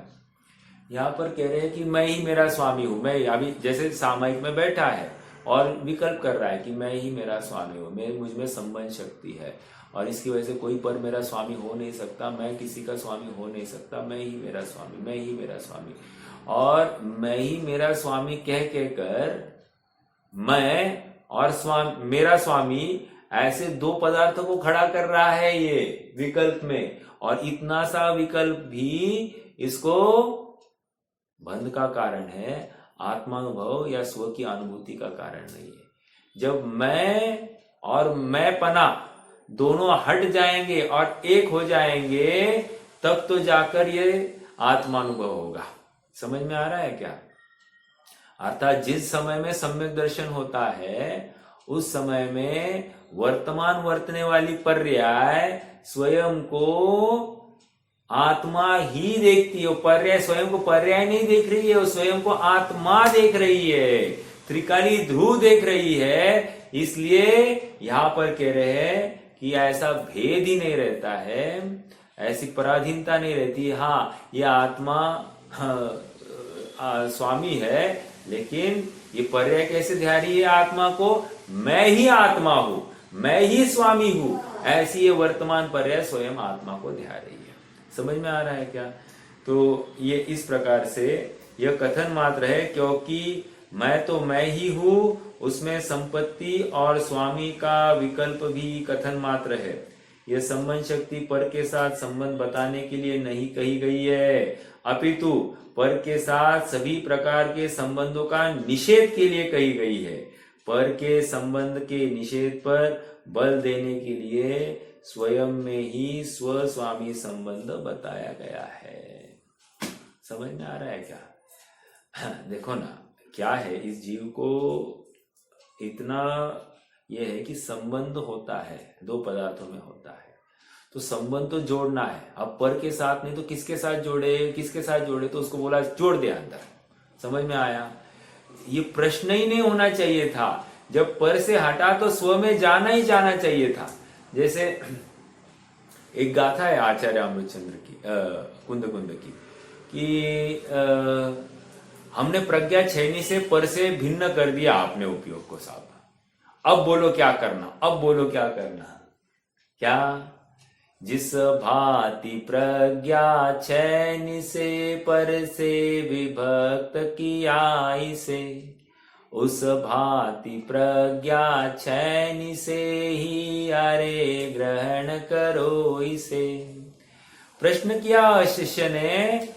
यहाँ पर कह रहे हैं कि मैं ही मेरा स्वामी हूं। मैं अभी जैसे सामायिक में बैठा है और विकल्प कर रहा है कि मैं ही मेरा स्वामी हूं, मुझ में संबंध शक्ति है और इसकी वजह से कोई पर मेरा स्वामी हो नहीं सकता, मैं किसी का स्वामी हो नहीं सकता, मैं ही मेरा स्वामी, मैं ही मेरा स्वामी। और मैं ही मेरा स्वामी कह कर मैं और मेरा स्वामी ऐसे दो पदार्थों को खड़ा कर रहा है ये विकल्प में, और इतना सा विकल्प भी इसको बंध का कारण है, आत्मानुभव या स्व की अनुभूति का कारण नहीं है। जब मैं और मैं पना दोनों हट जाएंगे और एक हो जाएंगे, तब तो जाकर ये आत्मानुभव होगा। समझ में आ रहा है क्या? अर्थात जिस समय में सम्यक दर्शन होता है, उस समय में वर्तमान वर्तने वाली पर्याय स्वयं को आत्मा ही देखती है। पर्याय स्वयं को पर्याय नहीं देख रही है, वो स्वयं को आत्मा देख रही है, त्रिकाली ध्रुव देख रही है। इसलिए यहां पर कह रहे हैं कि ऐसा भेद ही नहीं रहता है, ऐसी पराधीनता नहीं रहती। हाँ, ये आत्मा स्वामी है, लेकिन ये पर्याय कैसे ध्या रही है आत्मा को? मैं ही आत्मा हूं, मैं ही स्वामी हूं, ऐसी ये वर्तमान पर्याय स्वयं आत्मा को ध्या रही है। समझ में आ रहा है क्या? तो ये इस प्रकार से यह कथन मात्र है, क्योंकि मैं तो मैं ही हूं, उसमें संपत्ति और स्वामी का विकल्प भी कथन मात्र है। यह संबंध शक्ति पर के साथ संबंध बताने के लिए नहीं कही गई है, अपितु पर के साथ सभी प्रकार के संबंधों का निषेध के लिए कही गई है। पर के संबंध के निषेध पर बल देने के लिए स्वयं में ही स्व स्वामी संबंध बताया गया है। समझ में आ रहा है क्या? देखो ना, क्या है, इस जीव को इतना यह है कि संबंध होता है, दो पदार्थों में होता है, तो संबंध तो जोड़ना है। अब पर के साथ नहीं तो किसके साथ जोड़े, तो उसको बोला जोड़ दे अंदर। समझ में आया? ये प्रश्न ही नहीं होना चाहिए था। जब पर से हटा तो स्व में जाना ही जाना चाहिए था। जैसे एक गाथा है आचार्य अमृतचंद्र की, कुंद की, कि हमने प्रज्ञा छैनी से पर से भिन्न कर दिया आपने उपयोग को साहब, अब बोलो क्या करना। क्या? जिस भांति प्रज्ञा छैनी से पर से विभक्त किया इसे, उस भांति प्रज्ञा छैनी से ही अरे ग्रहण करो इसे। प्रश्न किया शिष्य ने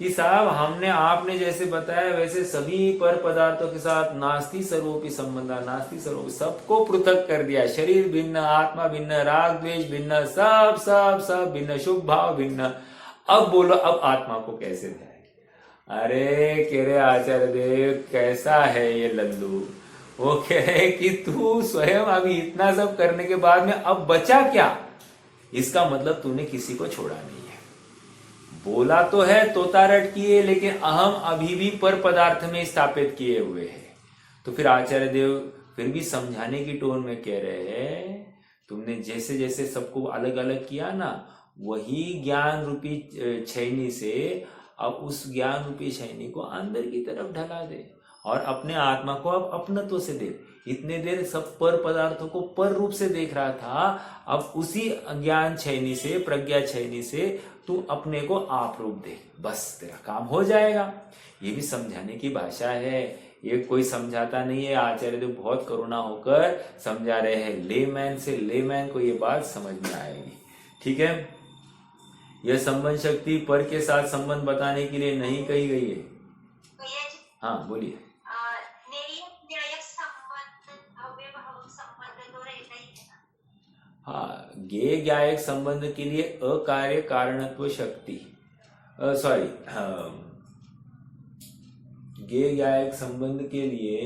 कि साहब हमने आपने जैसे बताया वैसे सभी पर पदार्थों के साथ नास्ति सर्वोपि संबंध, नास्ति सर्वोपि, सबको पृथक कर दिया। शरीर भिन्न, आत्मा भिन्न, राग द्वेष भिन्न, सब सब सब भिन्न, शुभ भाव भिन्न। अब बोलो अब आत्मा को कैसे ध्यान? अरे कह रहे आचार्य देव कैसा है ये लल्लू, वो कह रहे कि तू स्वयं अभी इतना सब करने के बाद में अब बचा क्या? इसका मतलब तूने किसी को छोड़ा नहीं है। बोला तो है तोता रट किए, लेकिन अहम अभी भी पर पदार्थ में स्थापित किए हुए है। तो फिर आचार्य देव फिर भी समझाने की टोन में कह रहे हैं, तुमने जैसे जैसे सबको अलग अलग किया ना, वही ज्ञान रूपी छैनी से अब उस ज्ञान रूपी छैनी को अंदर की तरफ ढला दे और अपने आत्मा को अब अपनत्व से दे। इतने देर सब पर पदार्थों को पर रूप से देख रहा था, अब उसी ज्ञान छैनी से, प्रज्ञा छैनी से तू अपने को आप रूप दे, बस तेरा काम हो जाएगा। ये भी समझाने की भाषा है, ये कोई समझाता नहीं है। आचार्य देव बहुत करुणा होकर समझा रहे हैं, लेमैन से लेमैन को ये बात समझ में आएगी। ठीक है, यह संबंध शक्ति पर के साथ संबंध बताने के लिए नहीं कही गई है। भैया जी, हाँ बोलिए। हाँ, ज्ञेय ज्ञायक संबंध के लिए अकार्य कारणत्व शक्ति, सॉरी, ज्ञेय ज्ञायक संबंध के लिए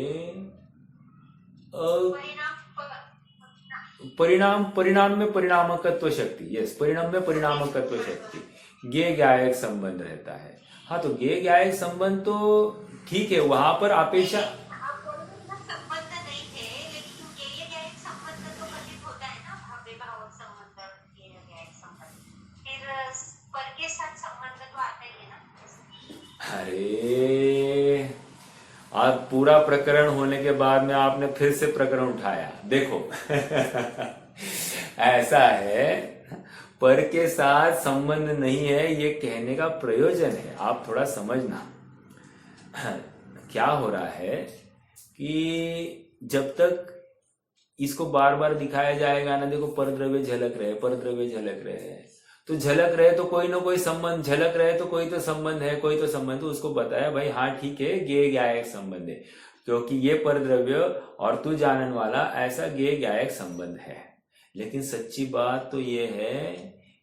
परिणाम में परिणामकत्व शक्ति, यस, परिणाम में परिणामकत्व शक्ति ज्ञेय ज्ञायक संबंध रहता है। हाँ, तो ज्ञेय ज्ञायक संबंध तो ठीक है, वहां पर अपेक्षा अरे आज पूरा प्रकरण होने के बाद में आपने फिर से प्रकरण उठाया। देखो ऐसा है, पर के साथ संबंध नहीं है, ये कहने का प्रयोजन है, आप थोड़ा समझना। क्या हो रहा है कि जब तक इसको बार बार दिखाया जाएगा ना, देखो परद्रव्य झलक रहे, परद्रव्य झलक रहे, तो झलक रहे तो कोई ना कोई संबंध, झलक रहे तो कोई तो संबंध है, कोई तो संबंध, तो उसको बताया भाई हाँ ठीक है, ज्ञेय ज्ञायक संबंध है, क्योंकि ये परद्रव्य और तू जानन वाला, ऐसा ज्ञेय ज्ञायक संबंध है। लेकिन सच्ची बात तो ये है,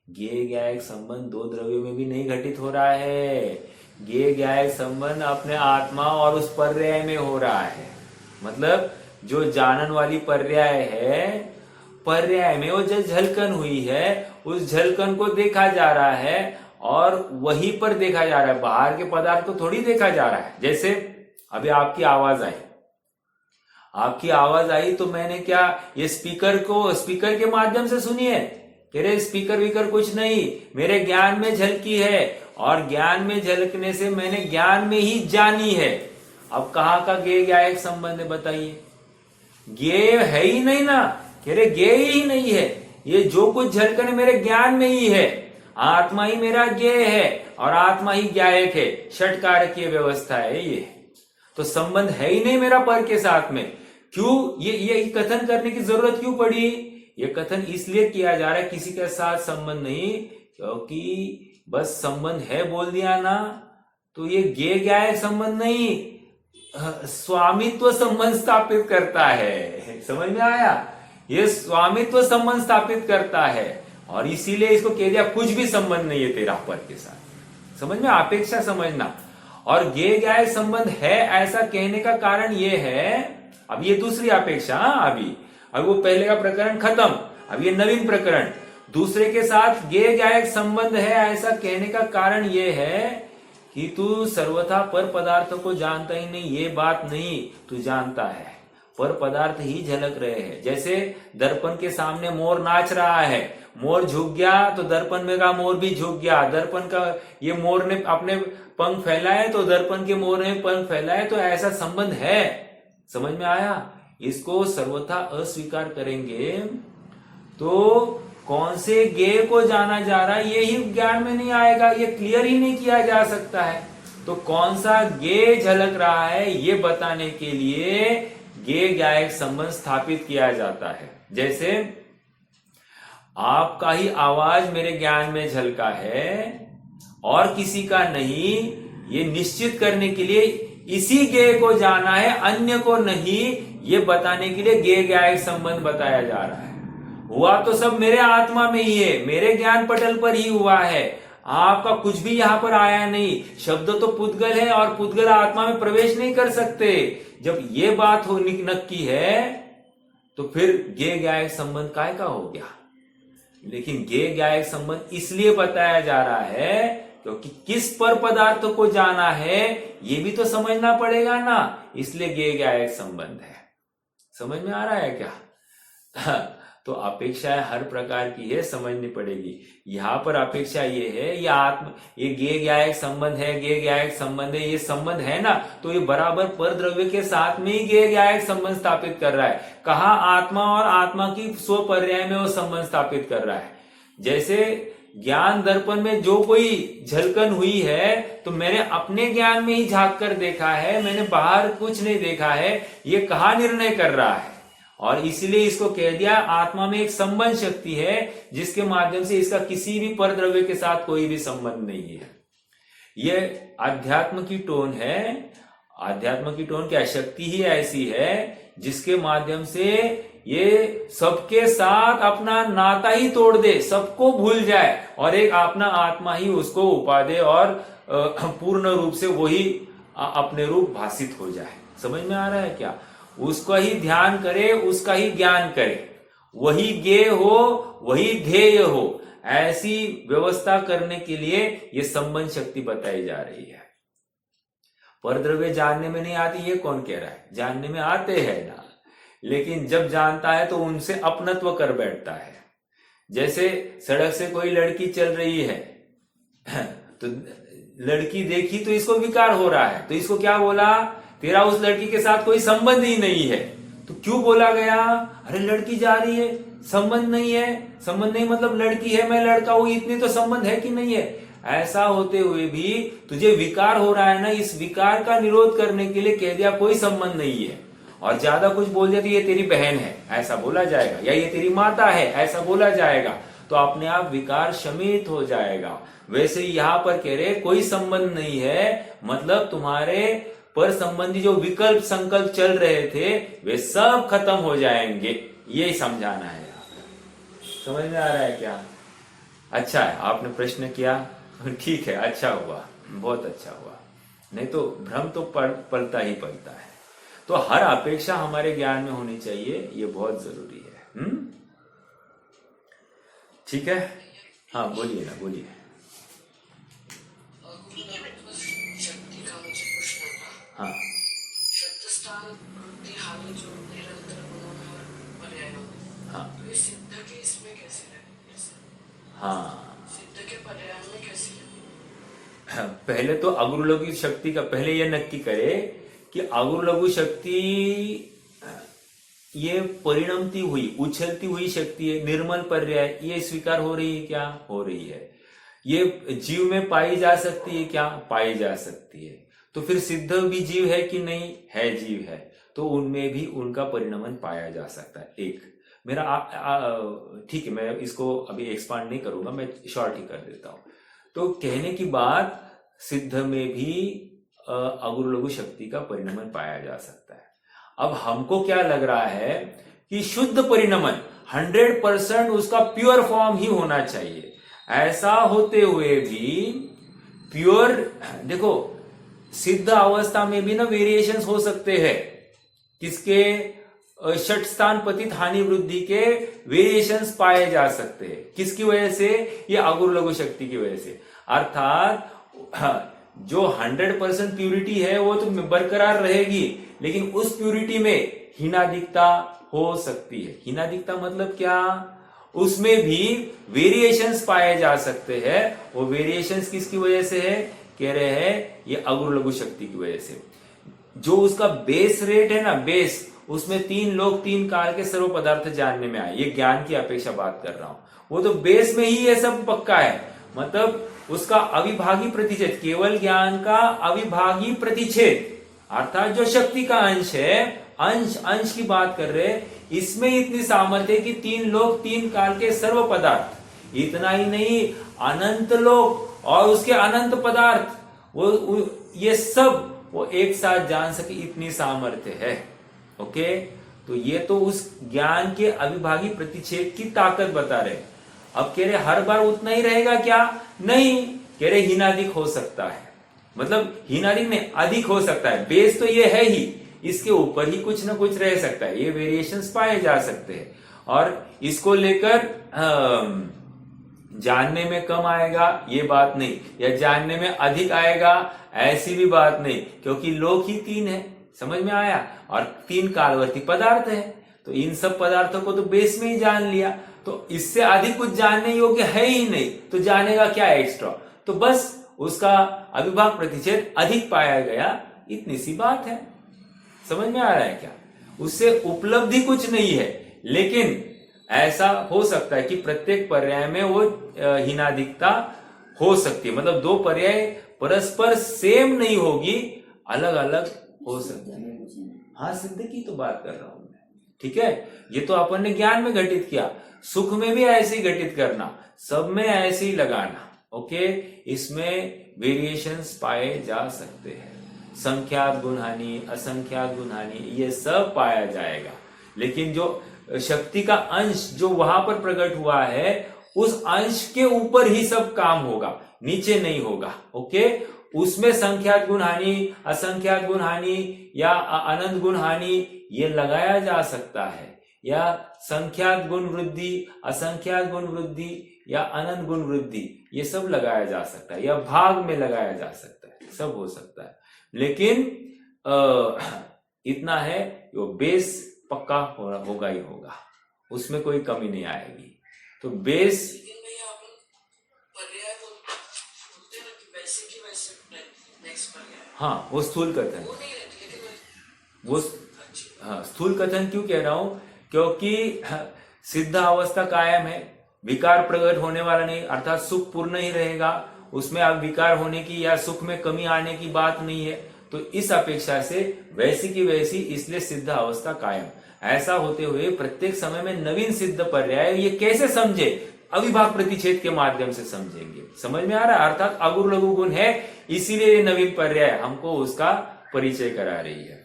ज्ञेय ज्ञायक संबंध दो द्रव्यों में भी नहीं घटित हो रहा है। ज्ञेय ज्ञायक संबंध अपने आत्मा और उस पर्याय में हो रहा है। मतलब जो जानन वाली पर्याय है, पर्याय में वो जो झलकन हुई है, उस झलकन को देखा जा रहा है और वहीं पर देखा जा रहा है, बाहर के पदार्थ को थोड़ी देखा जा रहा है। जैसे अभी आपकी आवाज आई, आपकी आवाज आई तो मैंने क्या ये स्पीकर के माध्यम से सुनी है? कह रहे स्पीकर वीकर कुछ नहीं, मेरे ज्ञान में झलकी है और ज्ञान में झलकने से मैंने ज्ञान में ही जानी है। अब कहाँ का ज्ञेय ज्ञायक संबंध है बताइए? ज्ञेय है ही नहीं ना, कह रहे ज्ञेय ही नहीं है, ये जो कुछ झलकन मेरे ज्ञान में ही है, आत्मा ही मेरा ज्ञेय है और आत्मा ही ज्ञायक है, षटकारकीय व्यवस्था है ये। तो संबंध है ही नहीं मेरा पर के साथ में। क्यों ये कथन करने की जरूरत क्यों पड़ी? ये कथन इसलिए किया जा रहा है, किसी के साथ संबंध नहीं, क्योंकि बस संबंध है बोल दिया ना, तो ये ज्ञेय ज्ञायक संबंध नहीं, स्वामित्व संबंध स्थापित करता है। समझ में आया? ये स्वामित्व संबंध स्थापित करता है और इसीलिए इसको कह दिया कुछ भी संबंध नहीं है तेरा पर के साथ। समझ में? अपेक्षा समझना। और ज्ञेय ज्ञायक संबंध है ऐसा कहने का कारण ये है, अब ये दूसरी अपेक्षा, अभी वो पहले का प्रकरण खत्म, अब ये नवीन प्रकरण। दूसरे के साथ ज्ञेय ज्ञायक संबंध है ऐसा कहने का कारण ये है कि तू सर्वथा पर पदार्थों को जानता ही नहीं, ये बात नहीं, तू जानता है पर पदार्थ ही झलक रहे हैं। जैसे दर्पण के सामने मोर नाच रहा है, मोर झुक गया तो दर्पण में का मोर भी झुक गया, दर्पण का ये मोर ने अपने पंख फैलाए तो दर्पण के मोर ने पंख फैलाए, तो ऐसा संबंध है। समझ में आया? इसको सर्वथा अस्वीकार करेंगे तो कौन से ज्ञेय को जाना जा रहा है ये ही ज्ञान में नहीं आएगा, ये क्लियर ही नहीं किया जा सकता है। तो कौन सा ज्ञेय झलक रहा है ये बताने के लिए ज्ञेय ज्ञायक संबंध स्थापित किया जाता है। जैसे आपका ही आवाज मेरे ज्ञान में झलका है और किसी का नहीं, ये निश्चित करने के लिए इसी ज्ञेय को जाना है, अन्य को नहीं, ये बताने के लिए ज्ञेय ज्ञायक संबंध बताया जा रहा है। हुआ तो सब मेरे आत्मा में ही है, मेरे ज्ञान पटल पर ही हुआ है, आपका कुछ भी यहां पर आया नहीं। शब्द तो पुद्गल है और पुद्गल आत्मा में प्रवेश नहीं कर सकते। जब ये बात हो नक्की है तो फिर ज्ञेय ज्ञायक संबंध काय का हो गया। लेकिन ज्ञेय ज्ञायक संबंध इसलिए बताया जा रहा है क्योंकि किस पर पदार्थ को जाना है ये भी तो समझना पड़ेगा ना, इसलिए ज्ञेय ज्ञायक संबंध है। समझ में आ रहा है क्या? तो अपेक्षा हर प्रकार की है, समझनी पड़ेगी। यहां पर अपेक्षा ये है, ये ज्ञेय ज्ञायक संबंध है, ज्ञेय ज्ञायक संबंध है, ये संबंध है ना, तो ये बराबर परद्रव्य के साथ में ही ज्ञेय ज्ञायक संबंध स्थापित कर रहा है। कहा आत्मा और आत्मा की स्वपर्याय में वो संबंध स्थापित कर रहा है। जैसे ज्ञान दर्पण में जो कोई झलकन हुई है तो मैंने अपने ज्ञान में ही झांक कर देखा है, मैंने बाहर कुछ नहीं देखा है, ये कहा निर्णय कर रहा है। और इसलिए इसको कह दिया आत्मा में एक संबंध शक्ति है जिसके माध्यम से इसका किसी भी परद्रव्य के साथ कोई भी संबंध नहीं है। ये अध्यात्म की टोन है। अध्यात्म की टोन क्या, शक्ति ही ऐसी है जिसके माध्यम से ये सबके साथ अपना नाता ही तोड़ दे, सबको भूल जाए और एक अपना आत्मा ही उसको उपादे और पूर्ण रूप से वही अपने रूप भाषित हो जाए। समझ में आ रहा है क्या? उसका ही ध्यान करे, उसका ही ज्ञान करे, वही ज्ञेय हो, वही ध्येय हो, ऐसी व्यवस्था करने के लिए ये संबंध शक्ति बताई जा रही है। परद्रव्य जानने में नहीं आती, ये कौन कह रहा है? जानने में आते हैं ना, लेकिन जब जानता है तो उनसे अपनत्व कर बैठता है। जैसे सड़क से कोई लड़की चल रही है तो लड़की देखी तो इसको विकार हो रहा है, तो इसको क्या बोला, तेरा उस लड़की के साथ कोई संबंध ही नहीं है। तो क्यों बोला गया? अरे लड़की जा रही है, संबंध नहीं है। संबंध नहीं मतलब लड़की है, मैं लड़का हूं, इतनी तो संबंध है कि नहीं है। ऐसा होते हुए भी तुझे विकार हो रहा है ना, इस विकार का निरोध करने के लिए कह दिया कोई संबंध नहीं है। और ज्यादा कुछ बोल दिया तो ये तेरी बहन है, ऐसा बोला जाएगा, या ये तेरी माता है, ऐसा बोला जाएगा, तो अपने आप विकार शमित हो जाएगा। वैसे ही यहां पर कह रहे कोई संबंध नहीं है, मतलब तुम्हारे पर संबंधी जो विकल्प संकल्प चल रहे थे वे सब खत्म हो जाएंगे, यही समझाना है। समझ में आ रहा है क्या? अच्छा है आपने प्रश्न किया, ठीक है, अच्छा हुआ, बहुत अच्छा हुआ। नहीं तो भ्रम तो पलता ही पलता है। तो हर अपेक्षा हमारे ज्ञान में होनी चाहिए, ये बहुत जरूरी है। ठीक है, हाँ बोलिए ना, बोलिए। हाँ, शब्दस्थान वृत्ति हानि जो निरंतर गुणों और पर्याय हाँ, तो ये सिद्ध के इसमें कैसे लगे? हाँ, सिद्ध के पर्याय में कैसे लगे? पहले तो अगुरु लघु शक्ति का पहले यह नक्की करे कि अगुरु लघु शक्ति ये परिणमती हुई, उछलती हुई शक्ति है, निर्मल पर्याय, ये स्वीकार हो रही है क्या? हो रही है। ये जीव में पाई जा सकती है क्या? पाई जा सकती है। तो फिर सिद्ध भी जीव है कि नहीं? है, जीव है। तो उनमें भी उनका परिणमन पाया जा सकता है। एक मेरा ठीक है, मैं इसको अभी एक्सपांड नहीं करूंगा, मैं शॉर्ट ही कर देता हूं। तो कहने की बात, सिद्ध में भी अगुरु लघु शक्ति का परिणमन पाया जा सकता है। अब हमको क्या लग रहा है कि शुद्ध परिणमन 100% उसका प्योर फॉर्म ही होना चाहिए। ऐसा होते हुए भी प्योर, देखो सिद्ध अवस्था में भी ना वेरिएशंस हो सकते हैं। किसके? षट स्थान पतित हानि वृद्धि के वेरिएशंस पाए जा सकते हैं। किसकी वजह से? ये अगुरु लघु शक्ति की वजह से। अर्थात जो 100% प्यूरिटी है वो तो बरकरार रहेगी, लेकिन उस प्यूरिटी में हीनादिकता हो सकती है। हीनादिकता मतलब क्या? उसमें भी वेरिएशंस पाए जा सकते हैं। वो वेरिएशंस किसकी वजह से है? कह रहे हैं ये अगुरु लघु शक्ति की वजह से। जो उसका बेस रेट है ना, बेस, उसमें 3 लोक 3 काल के सर्व पदार्थ जानने में आए। ये ज्ञान की अपेक्षा बात कर रहा हूं, वो तो बेस में ही ये सब पक्का है। मतलब उसका अविभागी प्रतिच्छेद, केवल ज्ञान का अविभागी प्रतिच्छेद, अर्थात जो शक्ति का अंश है, अंश की बात कर रहे हैं, इसमें इतनी सामर्थ्य कि 3 लोक 3 काल के सर्व पदार्थ, इतना ही नहीं अनंत लोक और उसके अनंत पदार्थ, ये सब वो एक साथ जान सके इतनी सामर्थ्य है। ओके, तो ये तो उस ज्ञान के अविभागी प्रतिच्छेद की ताकत बता रहे। अब कह रहे हर बार उतना ही रहेगा क्या? नहीं, कह रहे हीनाधिक हो सकता है, मतलब हीनाधिक में अधिक हो सकता है। बेस तो ये है ही, इसके ऊपर ही कुछ ना कुछ रह सकता है, ये वेरिएशंस पाए जा सकते हैं। और इसको लेकर जानने में कम आएगा ये बात नहीं, या जानने में अधिक आएगा ऐसी भी बात नहीं, क्योंकि लोक ही तीन है, समझ में आया, और तीन कालवर्ती पदार्थ है। तो इन सब पदार्थों को तो बेस में ही जान लिया, तो इससे अधिक कुछ जानने योग्य है ही नहीं, तो जानेगा क्या एक्स्ट्रा? तो बस उसका अविभाग प्रतिच्छेद अधिक पाया गया, इतनी सी बात है। समझ में आ रहा है क्या? उससे उपलब्धि कुछ नहीं है, लेकिन ऐसा हो सकता है कि प्रत्येक पर्याय में वो हीनाधिकता हो सकती है, मतलब दो पर्याय परस्पर सेम नहीं होगी, अलग अलग हो सकती है। हाँ, सिद्ध की तो बात कर रहा हूं मैं, ठीक है। ये तो अपन ने ज्ञान में घटित किया, सुख में भी ऐसे ही घटित करना, सब में ऐसे ही लगाना। ओके, इसमें वेरिएशंस पाए जा सकते हैं, संख्यात गुणहानि, असंख्यात गुणहानि, ये सब पाया जाएगा। लेकिन जो शक्ति का अंश जो वहां पर प्रकट हुआ है, उस अंश के ऊपर ही सब काम होगा, नीचे नहीं होगा। ओके, उसमें संख्यात गुण हानि, असंख्यात गुण हानि या अनंत गुण हानि ये लगाया जा सकता है, या संख्यात गुण वृद्धि, असंख्यात गुण वृद्धि या अनंत गुण वृद्धि, ये सब लगाया जा सकता है, या भाग में लगाया जा सकता है, सब हो सकता है। लेकिन इतना है, वो बेस पक्का होगा ही होगा, उसमें कोई कमी नहीं आएगी। तो बेस, लेकिन भैया अपन पर्याय बोलते हैं ना कि वैसे की वैसे नेक्स्ट पर्याय, हाँ वो स्थूल कथन, वो नहीं रहती, लेकिन वो हाँ स्थूल कथन क्यों कह रहा हूं? क्योंकि सिद्ध अवस्था कायम है, विकार प्रकट होने वाला नहीं, अर्थात सुख पूर्ण ही रहेगा, उसमें अब विकार होने की या सुख में कमी आने की बात नहीं है। तो इस अपेक्षा से वैसी की वैसी, इसलिए सिद्ध अवस्था कायम। ऐसा होते हुए प्रत्येक समय में नवीन सिद्ध पर्याय, ये कैसे समझे? अविभाग प्रतिच्छेद के माध्यम से समझेंगे। समझ में आ रहा है? अर्थात अगुर लघु गुण है, इसीलिए ये नवीन पर्याय हमको उसका परिचय करा रही है,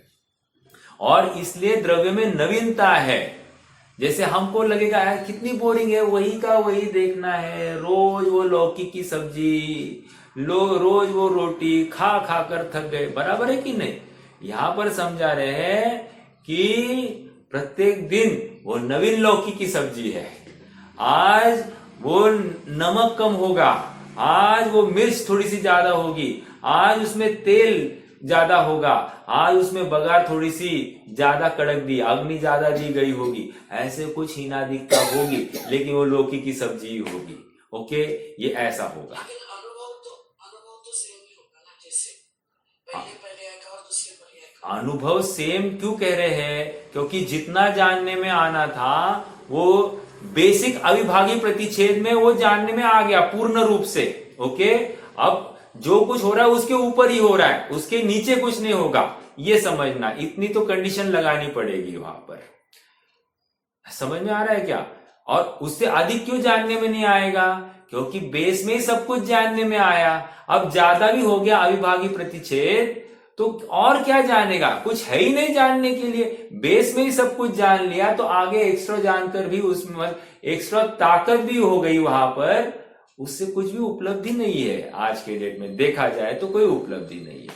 और इसलिए द्रव्य में नवीनता है। जैसे हमको लगेगा यार कितनी बोरिंग है, वही का वही देखना है, रोज वो लौकी की सब्जी, रोज वो रोटी खा खा कर थक गए, बराबर है कि नहीं? यहां पर समझा रहे हैं कि प्रत्येक दिन वो नवीन लौकी की सब्जी है, आज वो नमक कम होगा, आज वो मिर्च थोड़ी सी ज्यादा होगी, आज उसमें तेल ज्यादा होगा, आज उसमें बघार थोड़ी सी ज्यादा कड़क दी, अग्नि ज्यादा दी गई होगी, ऐसे कुछ हीनाधिकता होगी, लेकिन वो लौकी की सब्जी ही होगी। ओके, ये ऐसा होगा। लेकिन अनुभव तो सेम ही होगा ना, जैसे पहले पर्याय का और दूसरे पर्याय का। अनुभव सेम क्यों कह रहे हैं? क्योंकि जितना जानने में आना था वो बेसिक अविभागी प्रतिच्छेद में वो जानने में आ गया पूर्ण रूप से। ओके, अब जो कुछ हो रहा है उसके ऊपर ही हो रहा है, उसके नीचे कुछ नहीं होगा, ये समझना, इतनी तो कंडीशन लगानी पड़ेगी वहां पर। समझ में आ रहा है क्या? और उससे अधिक क्यों जानने में नहीं आएगा? क्योंकि बेस में ही सब कुछ जानने में आया। अब ज्यादा भी हो गया अविभागी प्रतिच्छेद तो और क्या जानेगा? कुछ है ही नहीं जानने के लिए, बेस में ही सब कुछ जान लिया, तो आगे एक्स्ट्रा जानकर भी उसमें एक्स्ट्रा ताकत भी हो गई वहां पर, उससे कुछ भी उपलब्धि नहीं है। आज के डेट में देखा जाए तो कोई उपलब्धि नहीं है।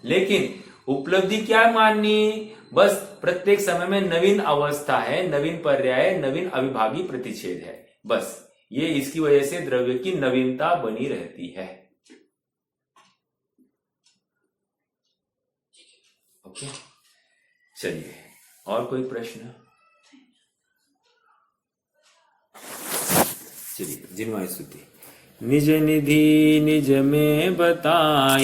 लेकिन उपलब्धि क्या माननी? बस प्रत्येक समय में नवीन अवस्था है, नवीन पर्याय, नवीन अविभागी प्रतिच्छेद है, बस ये इसकी वजह से द्रव्य की नवीनता बनी रहती है। ओके, चलिए और कोई प्रश्न? चलिए जिन्वाय स्तुति। निज निधि निज में बताई।